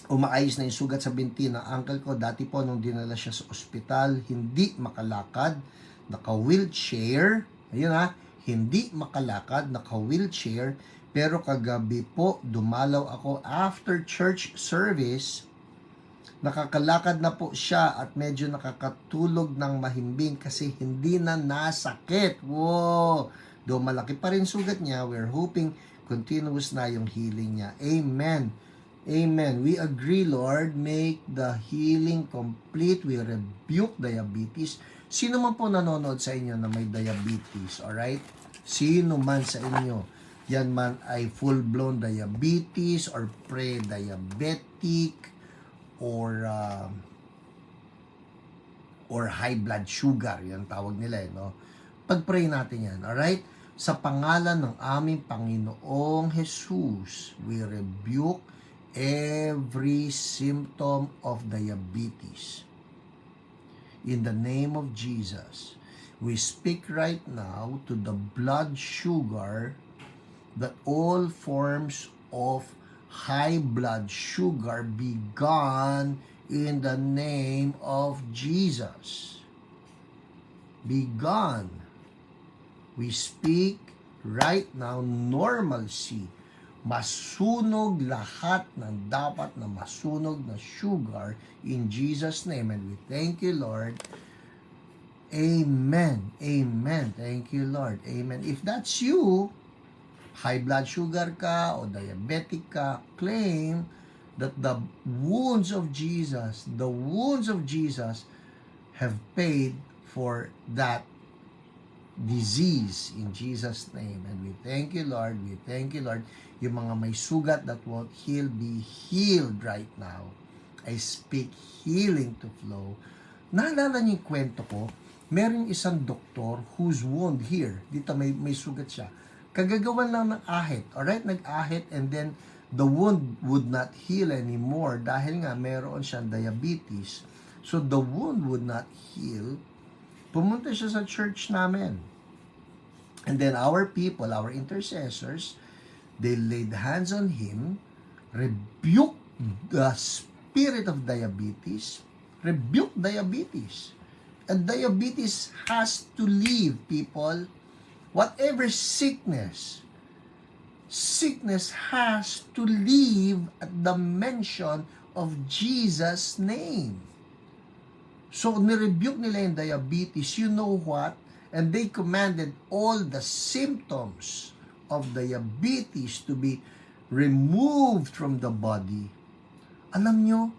Umaayos na yung sugat sa binti ng uncle ko. Dati po, nung dinala siya sa ospital, hindi makalakad, naka-wheelchair. Ayun ha, hindi makalakad, naka-wheelchair. Pero kagabi po, dumalaw ako after church service. Nakakalakad na po siya at medyo nakakatulog ng mahimbing kasi hindi na nasakit. Wow! Though malaki pa rin sugat niya, we're hoping continuous na yung healing niya. Amen. Amen. We agree, Lord. Make the healing complete. We rebuke diabetes. Sino man po nanonood sa inyo na may diabetes, alright? Sino man sa inyo, yan man ay full-blown diabetes or pre-diabetic or high blood sugar, yan tawag nila, no? Pag-pray natin yan, alright? Sa pangalan ng aming Panginoong Jesus, we rebuke every symptom of diabetes. In the name of Jesus, we speak right now to the blood sugar that all forms of high blood sugar be gone in the name of Jesus. Be gone. We speak right now normalcy. Masunog lahat ng dapat na masunog na sugar in Jesus' name. And we thank you, Lord. Amen. Amen. Thank you, Lord. Amen. If that's you, high blood sugar ka o diabetic ka, claim that the wounds of Jesus have paid for that disease in Jesus' name. And we thank you, Lord. We thank you, Lord. Yung mga may sugat that won't heal, be healed right now. I speak healing to flow. Naalala niyo yung kwento ko? Meron isang doktor whose wound here, dito may sugat siya. Kagagawan lang ng ahit. Alright? Nag-ahit and then the wound would not heal anymore dahil nga meron siyang diabetes. So the wound would not heal. Pumunta siya sa church namin. And then our people, our intercessors, they laid hands on him, rebuke the spirit of diabetes, rebuke diabetes. And diabetes has to leave, people. Whatever sickness has to leave at the mention of Jesus' name. So, nirebuke nila yung diabetes. You know what? And they commanded all the symptoms of diabetes to be removed from the body. Alam nyo,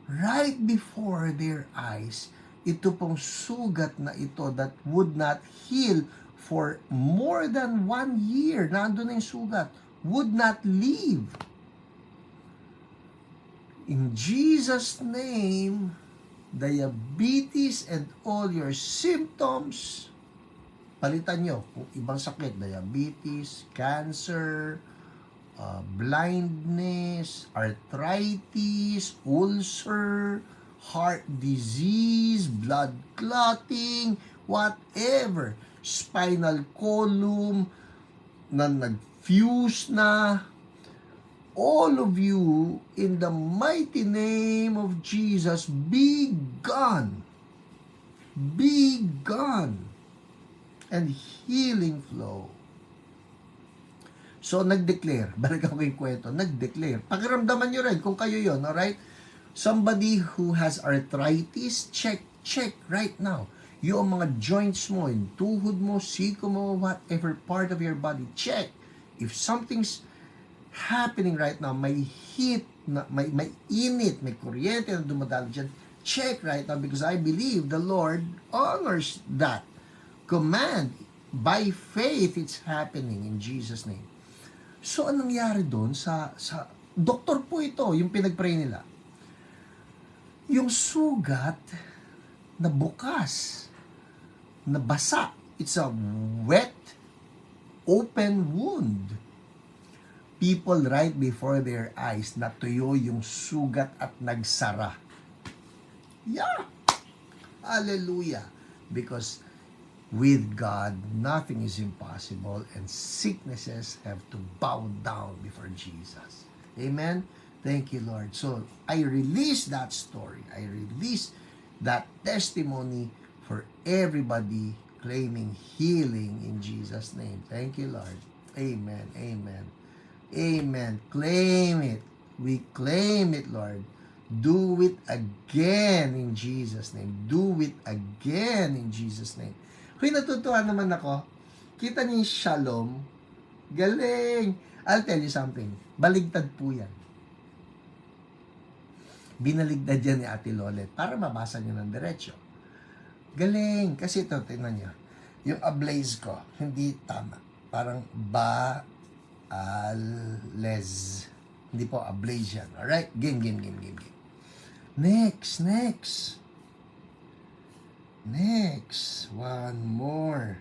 right before their eyes, ito pong sugat na ito that would not heal for more than 1 year. Nandun na yung sugat. Would not leave. In Jesus' name, diabetes and all your symptoms, palitan nyo. Kung ibang sakit, diabetes, cancer, blindness, arthritis, ulcer, heart disease, blood clotting, whatever, spinal column na nag-fuse na, all of you, in the mighty name of Jesus, be gone. Be gone. And healing flow. So, nag-declare. Balikan ko yung kwento. Nag-declare. Pakiramdaman nyo rin kung kayo yun, alright? Somebody who has arthritis, check right now. Yung mga joints mo, yung tuhod mo, siko mo, whatever part of your body, check. If something's happening right now, may heat, may init, may kuryente na dumadalo dyan, check right now because I believe the Lord honors that command. By faith, it's happening in Jesus' name. So, anong nangyari doon sa doktor po ito, yung pinag-pray nila. Yung sugat na bukas, na basa. It's a wet, open wound. People right before their eyes, natuyo yung sugat at nagsara. Yeah! Hallelujah! Because with God, nothing is impossible and sicknesses have to bow down before Jesus. Amen? Thank you, Lord. So, I release that story. I release that testimony for everybody claiming healing in Jesus' name. Thank you, Lord. Amen. Amen. Amen. Claim it. We claim it, Lord. Do it again in Jesus' name. Do it again in Jesus' name. Kung natutuwa naman ako, kita niyo yung shalom. Galing. I'll tell you something. Baligtad po yan. Binaligtad yan ni Ate Lolet para mabasa niyo ng diretsyo. Galing. Kasi ito, tingnan niyo. Yung ablaze ko, hindi tama. Parang Ba-al-lez. Hindi po, ablaze yan. Alright? Game. Next. One more.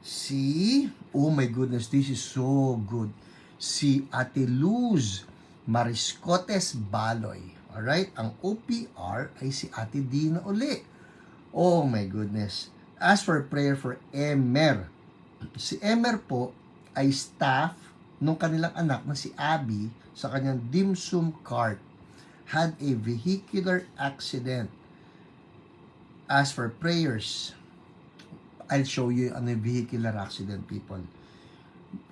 Si, oh my goodness, this is so good. Si Ate Luz Mariscotes Baloy. Alright? Ang OPR ay si Ate Dina uli. Oh my goodness. As for prayer for Emer. Si Emer po ay staff nung kanilang anak na si Abby sa kanyang dim sum cart. Had a vehicular accident. As for prayers, I'll show you ano yung vehicular accident, people.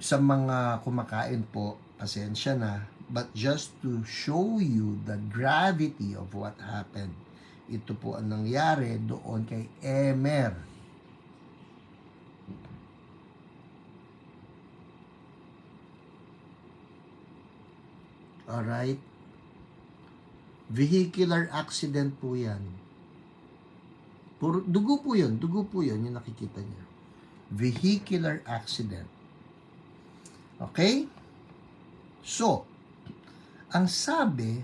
Sa mga kumakain po, pasensya na, but just to show you the gravity of what happened. Ito po ang nangyari doon kay Emer. Alright? Vehicular accident po yan. Dugo po yun yung nakikita niya. Vehicular accident. Okay? So, ang sabi,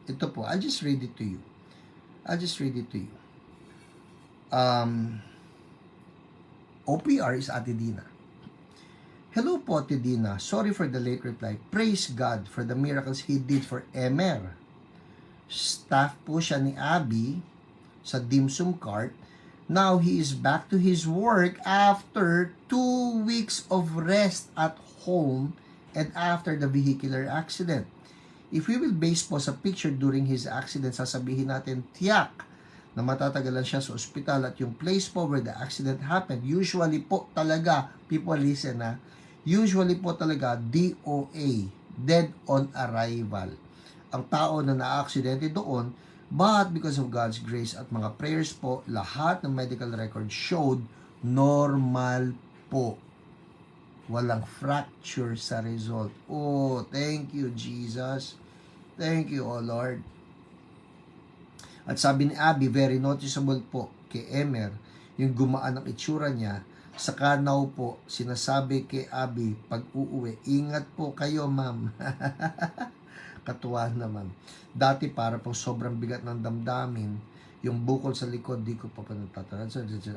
ito po, I'll just read it to you. OPR is Ate Dina. Hello po, Ate Dina. Sorry for the late reply. Praise God for the miracles He did for Emer. Staff po siya ni Abby sa dim sum cart. Now he is back to his work after 2 weeks of rest at home and after the vehicular accident. If we will base po sa picture during his accident, sasabihin natin tiyak na matatagalan siya sa ospital at yung place po where the accident happened, usually po talaga, people listen na, usually po talaga DOA, dead on arrival. Ang tao na na-aksidente doon, but because of God's grace at mga prayers po, lahat ng medical record showed normal po. Walang fracture sa result. Oh, thank you, Jesus. Thank you, oh Lord. At sabi ni Abby, very noticeable po kay Emer, yung gumaan ang itsura niya. Sa kanaw po, sinasabi kay Abby, pag uuwi, ingat po kayo, ma'am. Katuwa naman. Dati para pong sobrang bigat ng damdamin, yung bukol sa likod, di ko pa panatataran.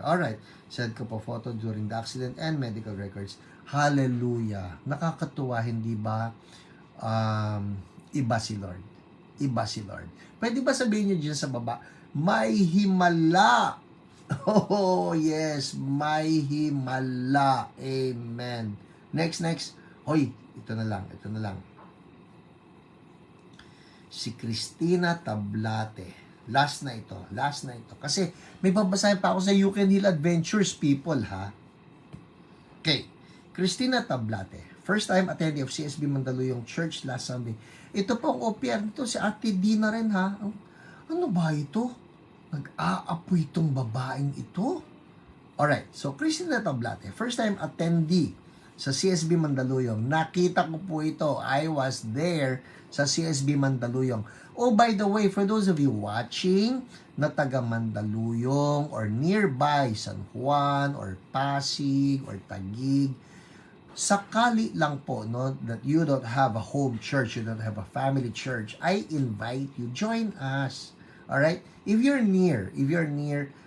Alright, send ko po photo during the accident and medical records. Hallelujah. Nakakatuwa, hindi ba? Iba si Lord. Pwede ba sabihin nyo dyan sa baba, may himala. Oh, yes, may himala. Amen. Next. Hoy, ito na lang. Si Cristina Tablate. Last na ito. Kasi may babasahin pa ako sa You Can Heal Adventures, people, ha? Okay. Cristina Tablate. First time attendee of CSB Mandaluyong Church last Sunday. Ito po ang OPR nito. Si Ate Dina rin, ha? Ano ba ito? Nag-aapoy itong babaeng ito? Alright. So, Cristina Tablate. First time attendee sa CSB Mandaluyong. Nakita ko po ito. I was there sa CSB Mandaluyong. Oh, by the way, for those of you watching na taga Mandaluyong or nearby San Juan or Pasig or Taguig, sakali lang po, no, that you don't have a home church, you don't have a family church, I invite you, join us. Alright? If you're near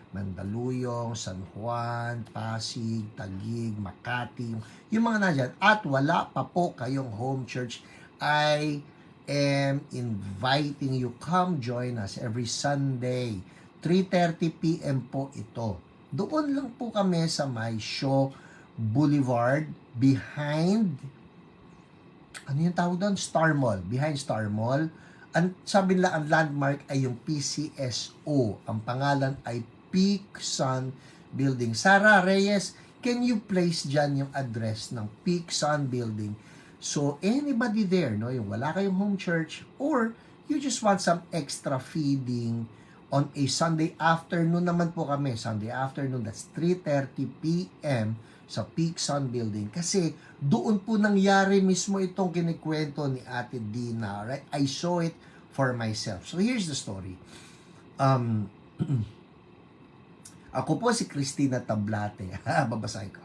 Mandaluyong, San Juan, Pasig, Taguig, Makati, yung mga nandyan, at wala pa po kayong home church, I am inviting you, come join us every Sunday, 3:30 p.m. po ito. Doon lang po kami sa May Show Boulevard, behind, ano yung tawag doon? Star Mall, behind Star Mall. Sabi nila, ang landmark ay yung PCSO. Ang pangalan ay Peak Sun Building. Sarah Reyes, can you place dyan yung address ng Peak Sun Building? So, anybody there, no, yung wala kayong home church, or you just want some extra feeding on a Sunday afternoon naman po kami. Sunday afternoon, that's 3:30 p.m. sa Peak Sun Building. Kasi doon po nangyari mismo itong kinikwento ni Ate Dina. Right? I saw it for myself. So, here's the story. Ako po si Christina Tablate. Babasahin ko.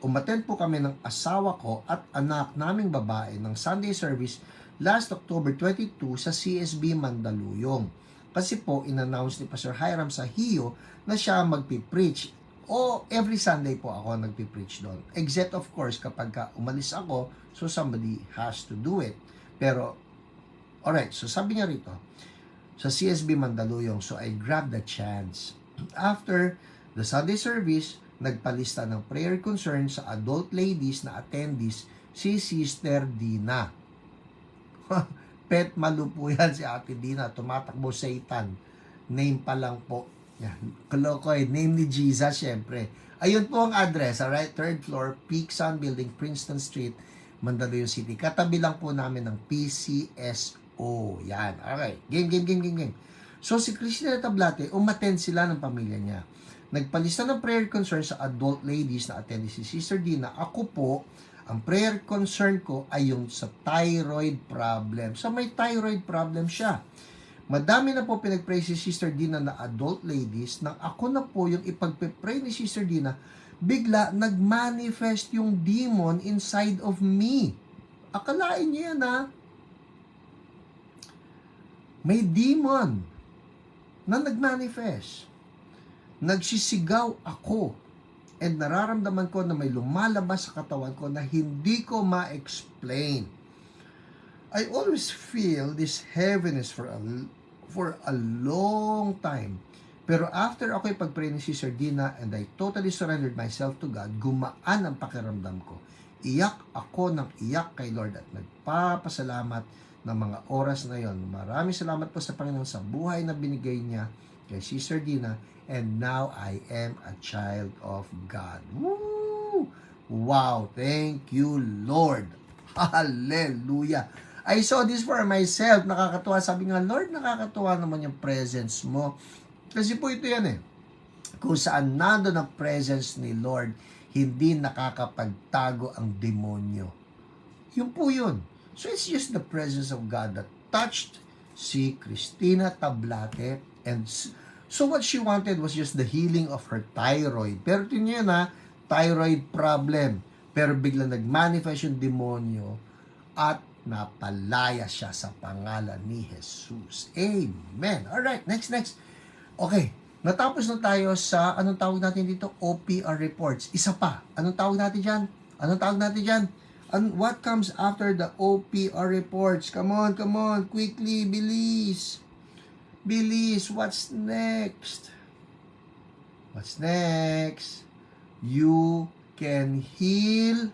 Umattend po kami ng asawa ko at anak naming babae ng Sunday service last October 22 sa CSB Mandaluyong. Kasi po, in-announce ni Pastor Hiram Sahio na siya magpipreach. O every Sunday po ako nagpipreach doon. Except of course, kapag umalis ako, so somebody has to do it. Pero, alright, so sabi niya rito, sa CSB Mandaluyong, so I grabbed the chance. After the Sunday service, nagpalista ng prayer concern sa adult ladies na attendees si Sister Dina. Pet malu po yan si Ate Dina. Tumatakbo Satan. Name pa lang po. Yan. Kalokoy. Name ni Jesus, syempre. Ayun po ang address. Alright? 3rd floor, Peak Sun Building, Princeton Street, Mandaluyong City. Katabi lang po namin ng PCSO. Yan. Okay. Game. So, si Christina Tablate, umattend sila ng pamilya niya. Nagpalista ng prayer concern sa adult ladies na attendee si Sister Dina. Ako po, ang prayer concern ko ay yung sa thyroid problem. So, may thyroid problem siya. Madami na po pinag-pray si Sister Dina na adult ladies. Nang ako na po yung ipagpe-pray ni Sister Dina, bigla nag-manifest yung demon inside of me. Akalain niyo yan, ha? May demon na nag-manifest. Nagsisigaw ako and nararamdaman ko na may lumalabas sa katawan ko na hindi ko ma-explain. I always feel this heaviness for a long time. Pero after ako ipag-pray ni Sister Dina and I totally surrendered myself to God, gumaan ang pakiramdam ko. Iyak ako ng iyak kay Lord at nagpapasalamat ng mga oras na yon. Maraming salamat po sa Panginoon sa buhay na binigay niya kay Sister Dina. And now I am a child of God. Woo! Wow! Thank you, Lord. Hallelujah. I saw this for myself. Nakakatuwa. Sabi nga, Lord, nakakatuwa naman yung presence mo. Kasi po ito yan Kung saan nandun ang presence ni Lord, hindi nakakapagtago ang demonyo. Yun po yun. So it's just the presence of God that touched si Christina Tablate. And so what she wanted was just the healing of her thyroid. Pero tingnan na, thyroid problem. Pero bigla nag-manifest yung demonyo at napalaya siya sa pangalan ni Jesus. Amen. Alright, next. Okay, natapos na tayo sa, anong tawag natin dito? OPR reports. Isa pa. Anong tawag natin dyan? And what comes after the OPR reports? Come on, quickly, bilis, what's next? You can heal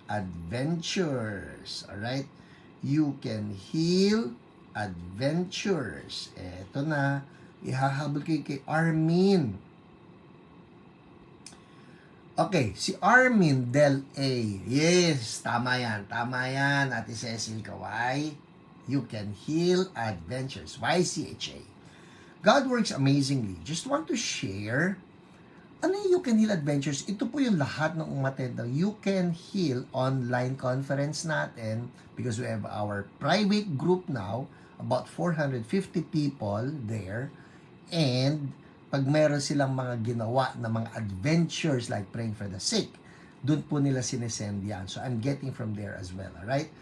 adventures. Alright? You can heal adventures. Eto na, ihahabol kay Armin. Okay, si Armin Del A. Yes, tama yan, Ate Cecil Kawai. You can heal adventures. YCHA. God works amazingly. Just want to share, ano yung You Can Heal Adventures? Ito po yung lahat ng umattend ng You Can Heal online conference natin because we have our private group now, about 450 people there. And pag meron silang mga ginawa na mga adventures like praying for the sick, doon po nila sinesend yan. So I'm getting from there as well, alright?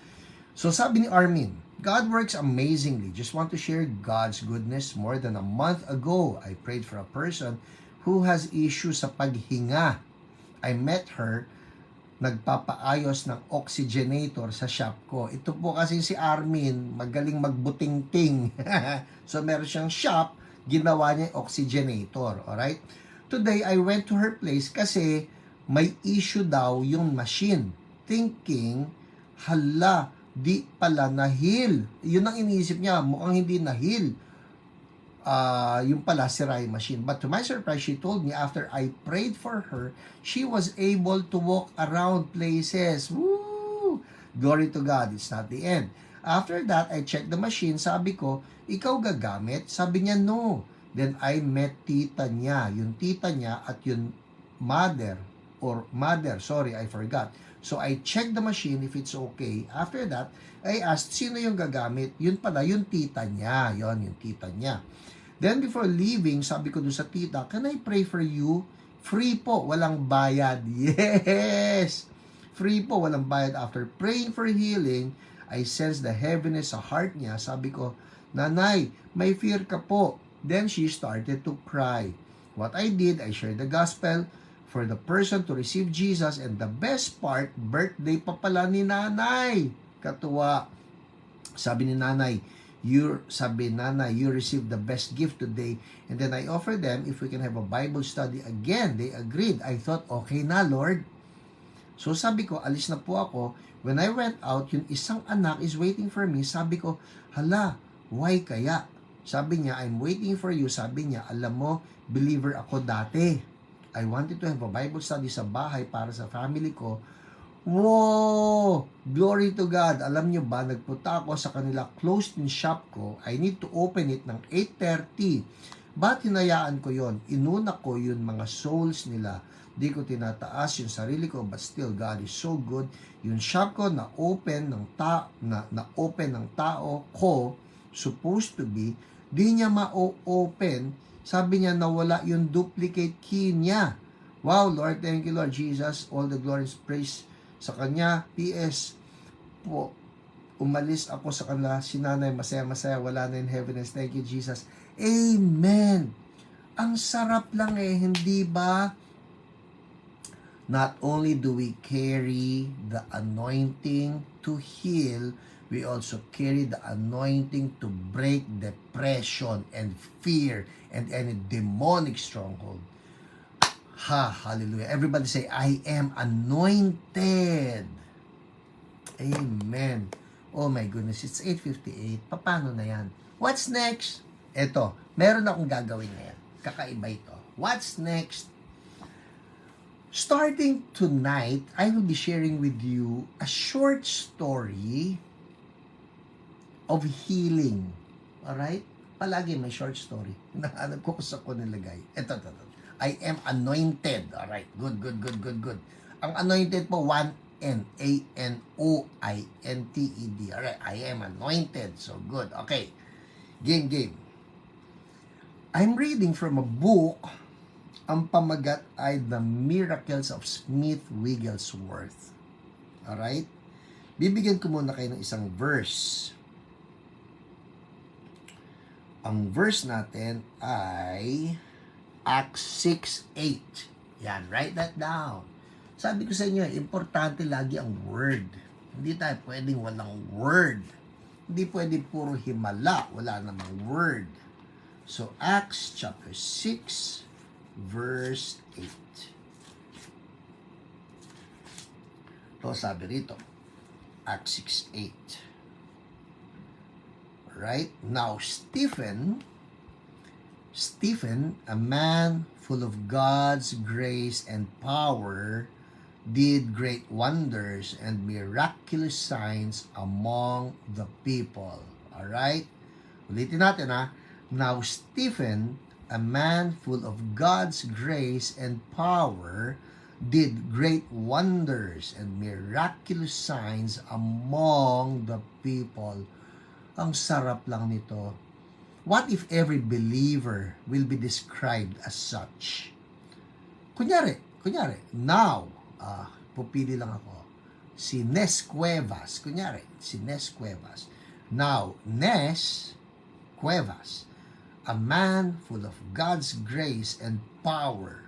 So sabi ni Armin, God works amazingly. Just want to share God's goodness. More than a month ago, I prayed for a person who has issues sa paghinga. I met her, nagpapaayos ng oxygenator sa shop ko. Ito po kasi si Armin, magaling magbuting-ting. So meron siyang shop, ginawa niya yung oxygenator. Alright? Today, I went to her place kasi may issue daw yung machine. Thinking, hala, di pala na-heal. Yun ang iniisip niya, mukhang hindi na-heal. Yung pala sira yung machine. But to my surprise, she told me after I prayed for her, she was able to walk around places. Woo! Glory to God, it's not the end. After that, I checked the machine. Sabi ko, ikaw gagamit? Sabi niya, no. Then I met tita niya. Yung tita niya at yung mother, I forgot. So I checked the machine if it's okay. After that, I asked, sino yung gagamit? Yun pala, yung tita niya. Yun, yung tita niya. Then before leaving, sabi ko doon sa tita, can I pray for you? Free po, walang bayad. Yes! Free po, walang bayad. After praying for healing, I sensed the heaviness sa heart niya. Sabi ko, Nanay, may fear ka po. Then she started to cry. What I did, I shared the gospel for the person to receive Jesus, and the best part, birthday pa pala ni Nanay. Katuwa. Sabi ni Nanay, you received the best gift today. And then I offered them if we can have a Bible study again. They agreed. I thought, okay na, Lord. So sabi ko, alis na po ako. When I went out, yung isang anak is waiting for me. Sabi ko, hala, why kaya? Sabi niya, I'm waiting for you. Sabi niya, alam mo, believer ako dati. I wanted to have a Bible study sa bahay para sa family ko. Wow! Glory to God! Alam nyo ba, nagpunta ako sa kanila closed in shop ko. I need to open it ng 8:30. Ba't hinayaan ko yon? Inuna ko yun mga souls nila. Di ko tinataas yung sarili ko, but still God is so good. Yung shop ko na open ng tao ko, supposed to be, di niya ma-open. Sabi niya nawala yung duplicate key niya. Wow, Lord, thank you, Lord Jesus. All the glory and praise sa Kanya. P.S. po, umalis ako sa kanila. Si Nanay, masaya-masaya. Wala na in heaviness. Thank you, Jesus. Amen. Ang sarap lang hindi ba? Not only do we carry the anointing to heal, we also carry the anointing to break depression and fear and any demonic stronghold. Hallelujah. Everybody say, I am anointed. Amen. Oh my goodness, it's 8:58. Paano na yan? What's next? Eto, meron akong gagawin ngayon. Kakaiba ito. What's next? Starting tonight, I will be sharing with you a short story of healing. Alright? Palagi may short story. Nahanap ko kung saan ko nilagay. Ito. I am anointed. Alright, good. Ang anointed po, 1N, A-N-O-I-N-T-E-D. Alright, I am anointed. So, good. Okay, game. I'm reading from a book. Ang pamagat ay The Miracles of Smith Wigglesworth. Alright? Bibigyan ko muna kayo ng isang verse. Ang verse natin ay Acts 6:8. Yan, write that down. Sabi ko sa inyo, importante lagi ang word. Hindi tayo pwedeng walang word. Hindi pwede puro himala, wala namang word. So, Acts chapter 6, verse 8. Ito sabi rito, Acts 6:8. Right? Now, Stephen, a man full of God's grace and power, did great wonders and miraculous signs among the people. Alright? Ulitin natin Now, Stephen, a man full of God's grace and power, did great wonders and miraculous signs among the people. Ang sarap lang nito. What if every believer will be described as such? Kunyari, now, pupili lang ako. Si Nes Cuevas. Kunyari, si Nes Cuevas. Now, Nes Cuevas, a man full of God's grace and power,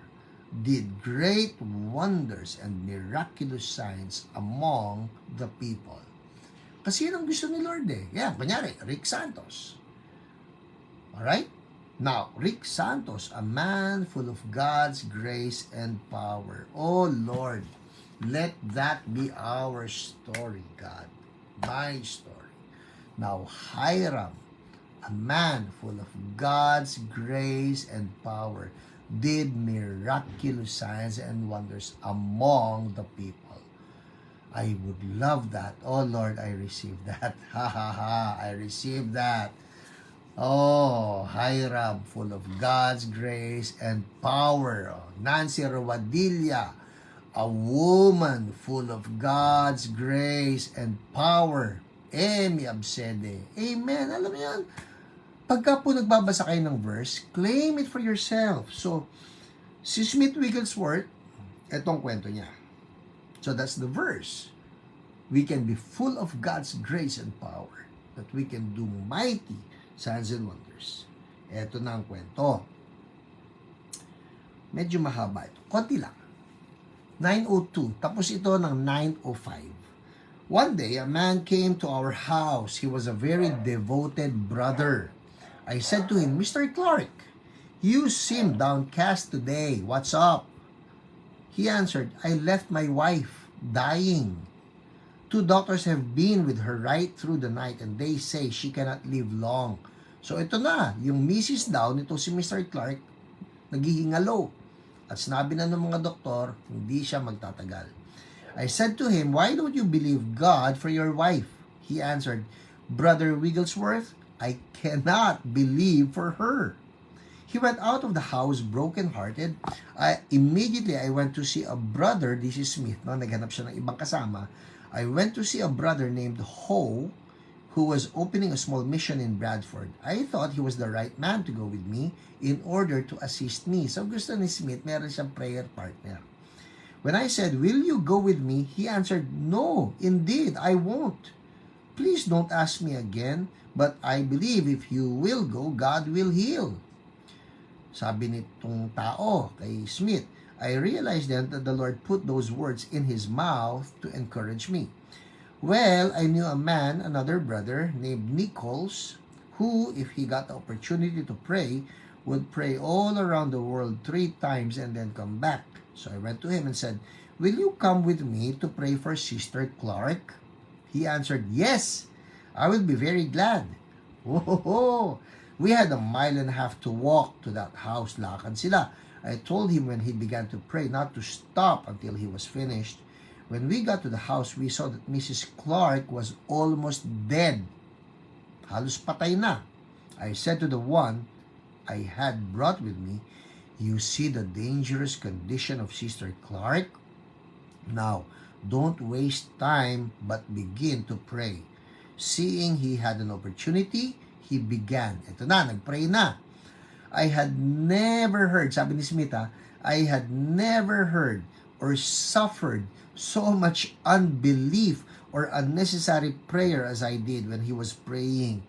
did great wonders and miraculous signs among the people. Kasi yun ang gusto ni Lord eh. Yan, kunyari, Rick Santos. Alright? Now, Rick Santos, a man full of God's grace and power. Oh Lord, let that be our story, God. My story. Now, Hiram, a man full of God's grace and power, did miraculous signs and wonders among the people. I would love that. Oh Lord, I received that. Ha ha ha, I received that. Oh, Hiram, full of God's grace and power. Nancy Rowadilla, a woman full of God's grace and power. Emi Absede. Amen. Alam mo yan, pagka po nagbabasa kayo ng verse, claim it for yourself. So, si Smith Wigglesworth, etong kwento niya. So, that's the verse. We can be full of God's grace and power, that we can do mighty signs and wonders. Eto na ang kwento. Medyo mahaba ito. Konti lang. 9:02. Tapos ito ng 9:05. One day, a man came to our house. He was a very devoted brother. I said to him, Mr. Clark, you seem downcast today. What's up? He answered, I left my wife dying. 2 doctors have been with her right through the night and they say she cannot live long. So ito na, yung Mrs. daw nito si Mr. Clark, naghihingalo. At sinabi na ng mga doktor, hindi siya magtatagal. I said to him, why don't you believe God for your wife? He answered, Brother Wigglesworth, I cannot believe for her. He went out of the house broken-hearted. Immediately, I went to see a brother. This is Smith, no? Naghanap siya ng ibang kasama. I went to see a brother named Ho, who was opening a small mission in Bradford. I thought he was the right man to go with me in order to assist me. So gusto ni Smith, meron siyang prayer partner. When I said, will you go with me? He answered, no, indeed, I won't. Please don't ask me again, but I believe if you will go, God will heal. Sabi nitong tao kay Smith, I realized then that the Lord put those words in his mouth to encourage me. Well, I knew a man, another brother, named Nichols, who, if he got the opportunity to pray, would pray all around the world 3 times and then come back. So I went to him and said, will you come with me to pray for Sister Clark? He answered, yes, I will be very glad. Whoa! We had 1.5 miles to walk to that house. Lakad sila. I told him when he began to pray not to stop until he was finished. When we got to the house, we saw that Mrs. Clark was almost dead. Halos patay na. I said to the one I had brought with me, you see the dangerous condition of Sister Clark? Now, don't waste time but begin to pray. Seeing he had an opportunity, he began. Ito na, nagpray na. I had never heard, sabi ni Smith I had never heard or suffered so much unbelief or unnecessary prayer as I did when he was praying.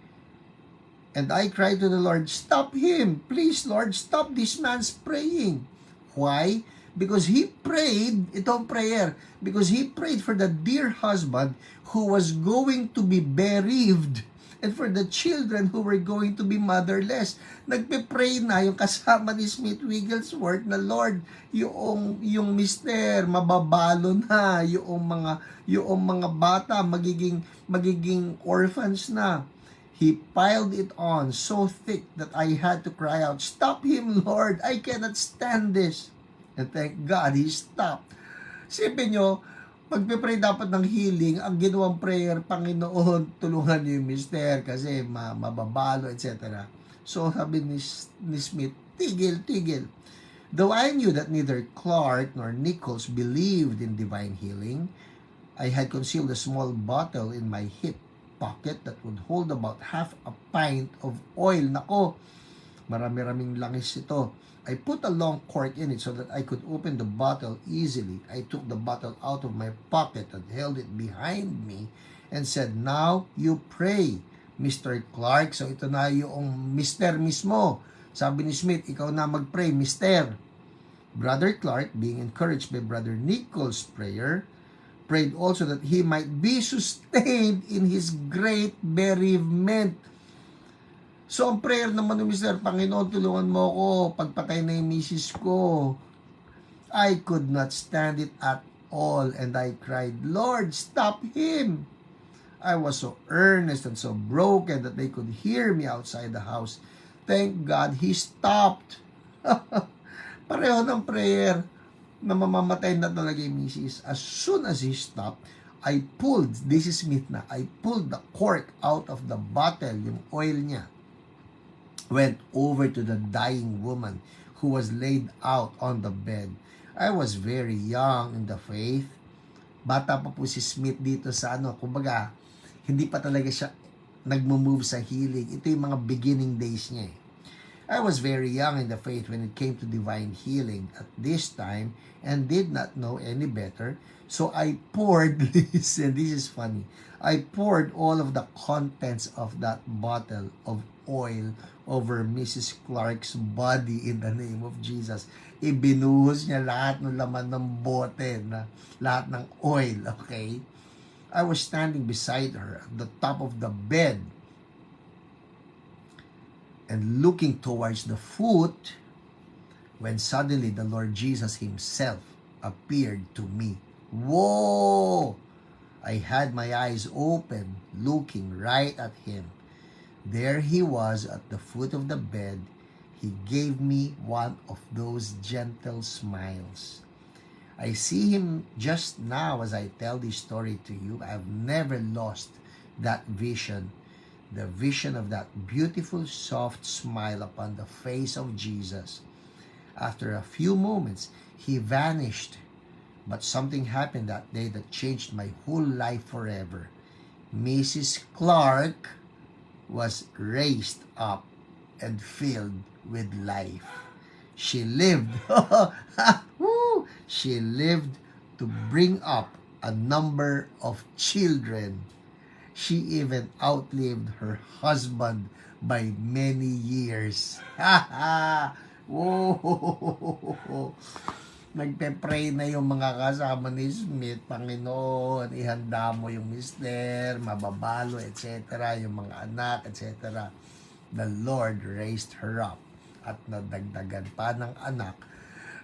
And I cried to the Lord, stop him. Please, Lord, stop this man's praying. Why? Because he prayed, itong prayer, because he prayed for the dear husband who was going to be bereaved and for the children who were going to be motherless. Nagpe-pray na yung kasama ni Smith Wigglesworth na Lord, yung mister mababalo na, yung mga bata magiging orphans na. He piled it on so thick that I had to cry out, stop him, Lord, I cannot stand this. And thank God, he stopped. Sipin nyo, pagpe-pray dapat ng healing, ang ginawang prayer, Panginoon, tulungan niyo yung mister kasi mababalo, etc. So sabi ni Smith, tigil. Though I knew that neither Clark nor Nichols believed in divine healing, I had concealed a small bottle in my hip pocket that would hold about half a pint of oil. Nako, Marami-raming langis ito. I put a long cork in it so that I could open the bottle easily. I took the bottle out of my pocket and held it behind me and said, "Now you pray, Mr. Clark." So ito na yung Mr. mismo. Sabi ni Smith, ikaw na mag-pray, Mr. Brother Clark, being encouraged by Brother Nichols' prayer, prayed also that he might be sustained in his great bereavement. So, ang prayer naman ni Mr. Panginoon, tulungan mo ako, pagpatay na yung misis ko. I could not stand it at all, and I cried, "Lord, stop him." I was so earnest and so broken that they could hear me outside the house. Thank God, he stopped. Pareho ng prayer na mamamatay na talaga yung misis. As soon as he stopped, I pulled, this is Smith na, I pulled the cork out of the bottle, yung oil niya. Went over to the dying woman who was laid out on the bed. I was very young in the faith. Bata pa po si Smith dito sa kumbaga, hindi pa talaga siya nagmo-move sa healing. Ito yung mga beginning days niya. I was very young in the faith when it came to divine healing at this time and did not know any better. So I poured this, and this is funny, I poured all of the contents of that bottle of oil over Mrs. Clark's body in the name of Jesus. Ibinuhos niya lahat ng laman ng bote, na lahat ng oil, okay? I was standing beside her at the top of the bed and looking towards the foot when suddenly the Lord Jesus himself appeared to me. Whoa! I had my eyes open, looking right at him. There he was at the foot of the bed. He gave me one of those gentle smiles. I see him just now as I tell this story to you. I've never lost that vision. The vision of that beautiful, soft smile upon the face of Jesus. After a few moments, he vanished. But something happened that day that changed my whole life forever. Mrs. Clark was raised up and filled with life. She lived, she lived to bring up a number of children. She even outlived her husband by many years. Whoa! Nagpe-pray na yung mga kasama ni Smith. Panginoon, ihanda mo yung mister, mababalo, etc. Yung mga anak, etc. The Lord raised her up at nadagdagan pa ng anak,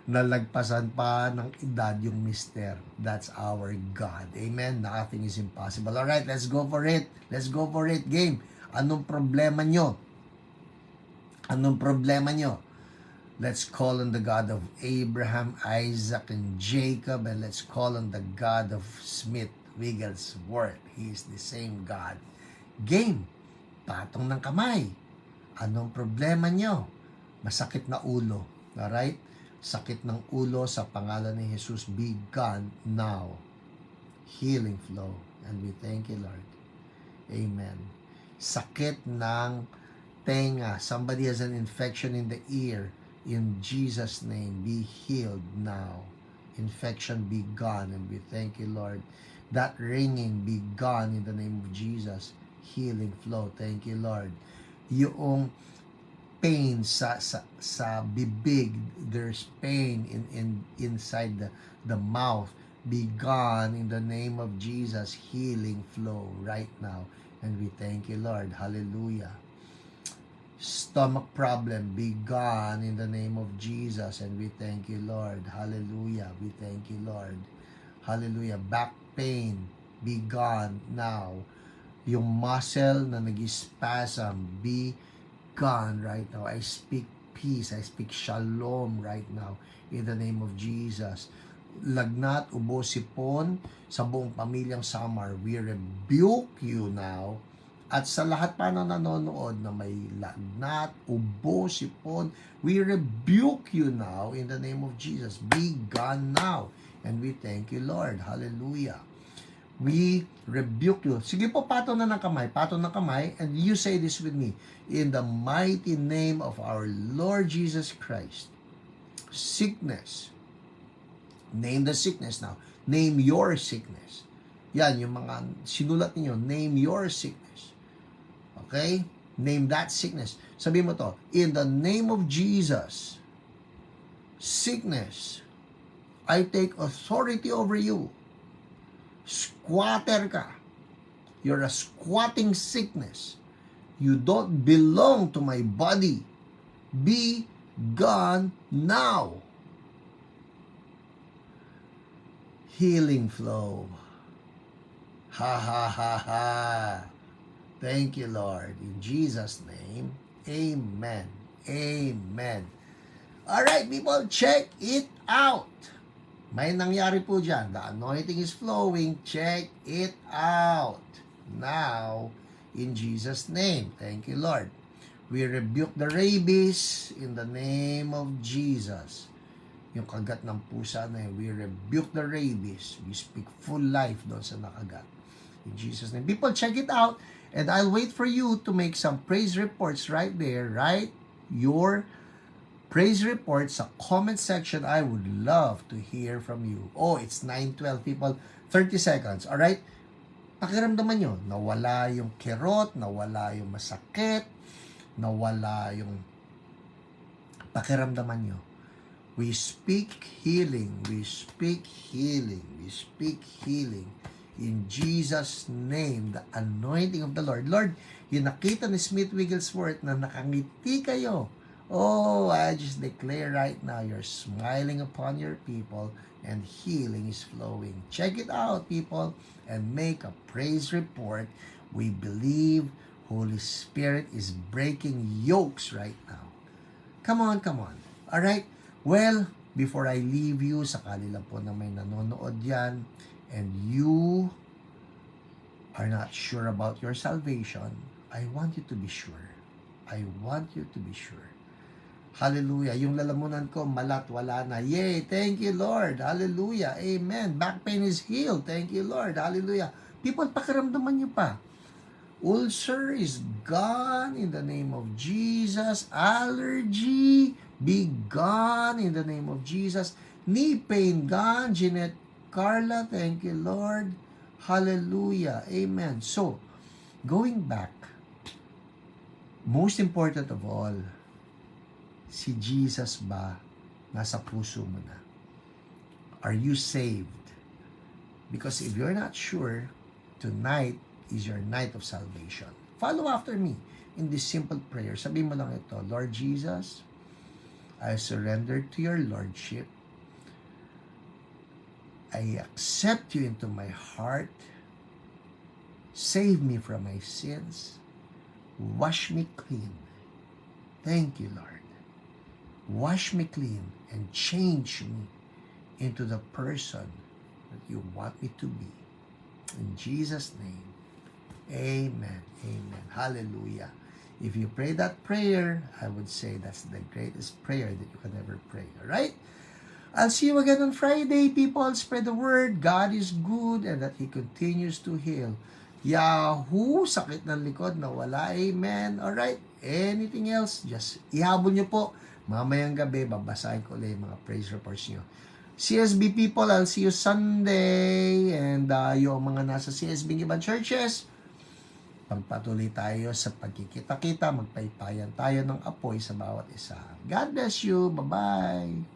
nalagpasan pa ng edad yung mister. That's our God. Amen? Nothing is impossible. Alright, let's go for it. Let's go for it, game. Anong problema nyo? Anong problema nyo? Let's call on the God of Abraham, Isaac, and Jacob, and let's call on the God of Smith Wigglesworth. He is the same God. Game. Patong ng kamay. Anong problema nyo? Masakit na ulo. Alright? Sakit ng ulo sa pangalan ni Jesus, be gone now. Healing flow. And we thank you, Lord. Amen. Sakit ng tenga. Somebody has an infection in the ear. In Jesus' name, be healed now. Infection be gone, and we thank you, Lord. That ringing be gone in the name of Jesus. Healing flow. Thank you, Lord. Yung pain sa bibig, there's pain inside the mouth, be gone in the name of Jesus. Healing flow right now, and we thank you, Lord. Hallelujah. Stomach problem, be gone in the name of Jesus, and we thank you, Lord. Hallelujah. We thank you, Lord. Hallelujah. Back pain, be gone now. Yung muscle na nag-spasm, be gone right now. I speak peace, I speak shalom right now in the name of Jesus. Lagnat, ubo, sipon sa buong pamilyang Samar, we rebuke you now. At sa lahat pa na nanonood na may lagnat, ubo, sipon, we rebuke you now in the name of Jesus. Be gone now. And we thank you, Lord. Hallelujah. We rebuke you. Sige po, patong na ng kamay. Patong ng kamay. And you say this with me. In the mighty name of our Lord Jesus Christ. Sickness. Name the sickness now. Name your sickness. Yan, yung mga sinulat niyo. Name your sickness. Okay? Name that sickness. Sabi mo to. In the name of Jesus. Sickness. I take authority over you. Squatter ka. You're a squatting sickness. You don't belong to my body. Be gone now. Healing flow. Ha ha ha ha. Thank you, Lord. In Jesus' name, amen. Amen. Alright, people, check it out. May nangyari po dyan. The anointing is flowing. Check it out. Now, in Jesus' name. Thank you, Lord. We rebuke the rabies in the name of Jesus. Yung kagat ng pusa na yun, we rebuke the rabies. We speak full life doon sa nakagat. In Jesus' name. People, check it out. And I'll wait for you to make some praise reports right there. Write your praise report sa comment section. I would love to hear from you. Oh, it's 9:12 people. 30 seconds. Alright? Pakiramdaman nyo. Nawala yung kirot, nawala yung masakit, nawala yung pakiramdaman nyo. We speak healing. We speak healing. We speak healing. In Jesus' name, the anointing of the Lord. Lord, yung nakita ni Smith Wigglesworth na nakangiti kayo. Oh, I just declare right now, you're smiling upon your people and healing is flowing. Check it out, people, and make a praise report. We believe Holy Spirit is breaking yokes right now. Come on, come on. All right? Well, before I leave you, sakali lang po na may nanonood yan, and you are not sure about your salvation, I want you to be sure. I want you to be sure. Hallelujah. Yung lalamunan ko, malat, wala na. Yay! Thank you, Lord. Hallelujah. Amen. Back pain is healed. Thank you, Lord. Hallelujah. People, pakiramdaman nyo pa. Ulcer is gone in the name of Jesus. Allergy, be gone in the name of Jesus. Knee pain, gone. Jeanette Carla, thank you, Lord. Hallelujah. Amen. So, going back, most important of all, si Jesus ba nasa puso mo na? Are you saved? Because if you're not sure, tonight is your night of salvation. Follow after me in this simple prayer. Sabi mo lang ito, Lord Jesus, I surrender to your Lordship. I accept you into my heart. Save me from my sins. Wash me clean. Thank you, Lord. Wash me clean and change me into the person that you want me to be. In Jesus' name, amen. Amen. Hallelujah. If you pray that prayer, I would say that's the greatest prayer that you can ever pray. All right? I'll see you again on Friday, people. Spread the word. God is good and that He continues to heal. Yahoo! Sakit ng likod na wala. Amen. Alright. Anything else? Just ihabol nyo po. Mamayang gabi, babasahin ko ulit mga praise reports nyo. CSB people, I'll see you Sunday. And yung mga nasa CSB ibang churches, pagpatuloy tayo sa pagkikita-kita, magpaypayan tayo ng apoy sa bawat isa. God bless you. Bye-bye.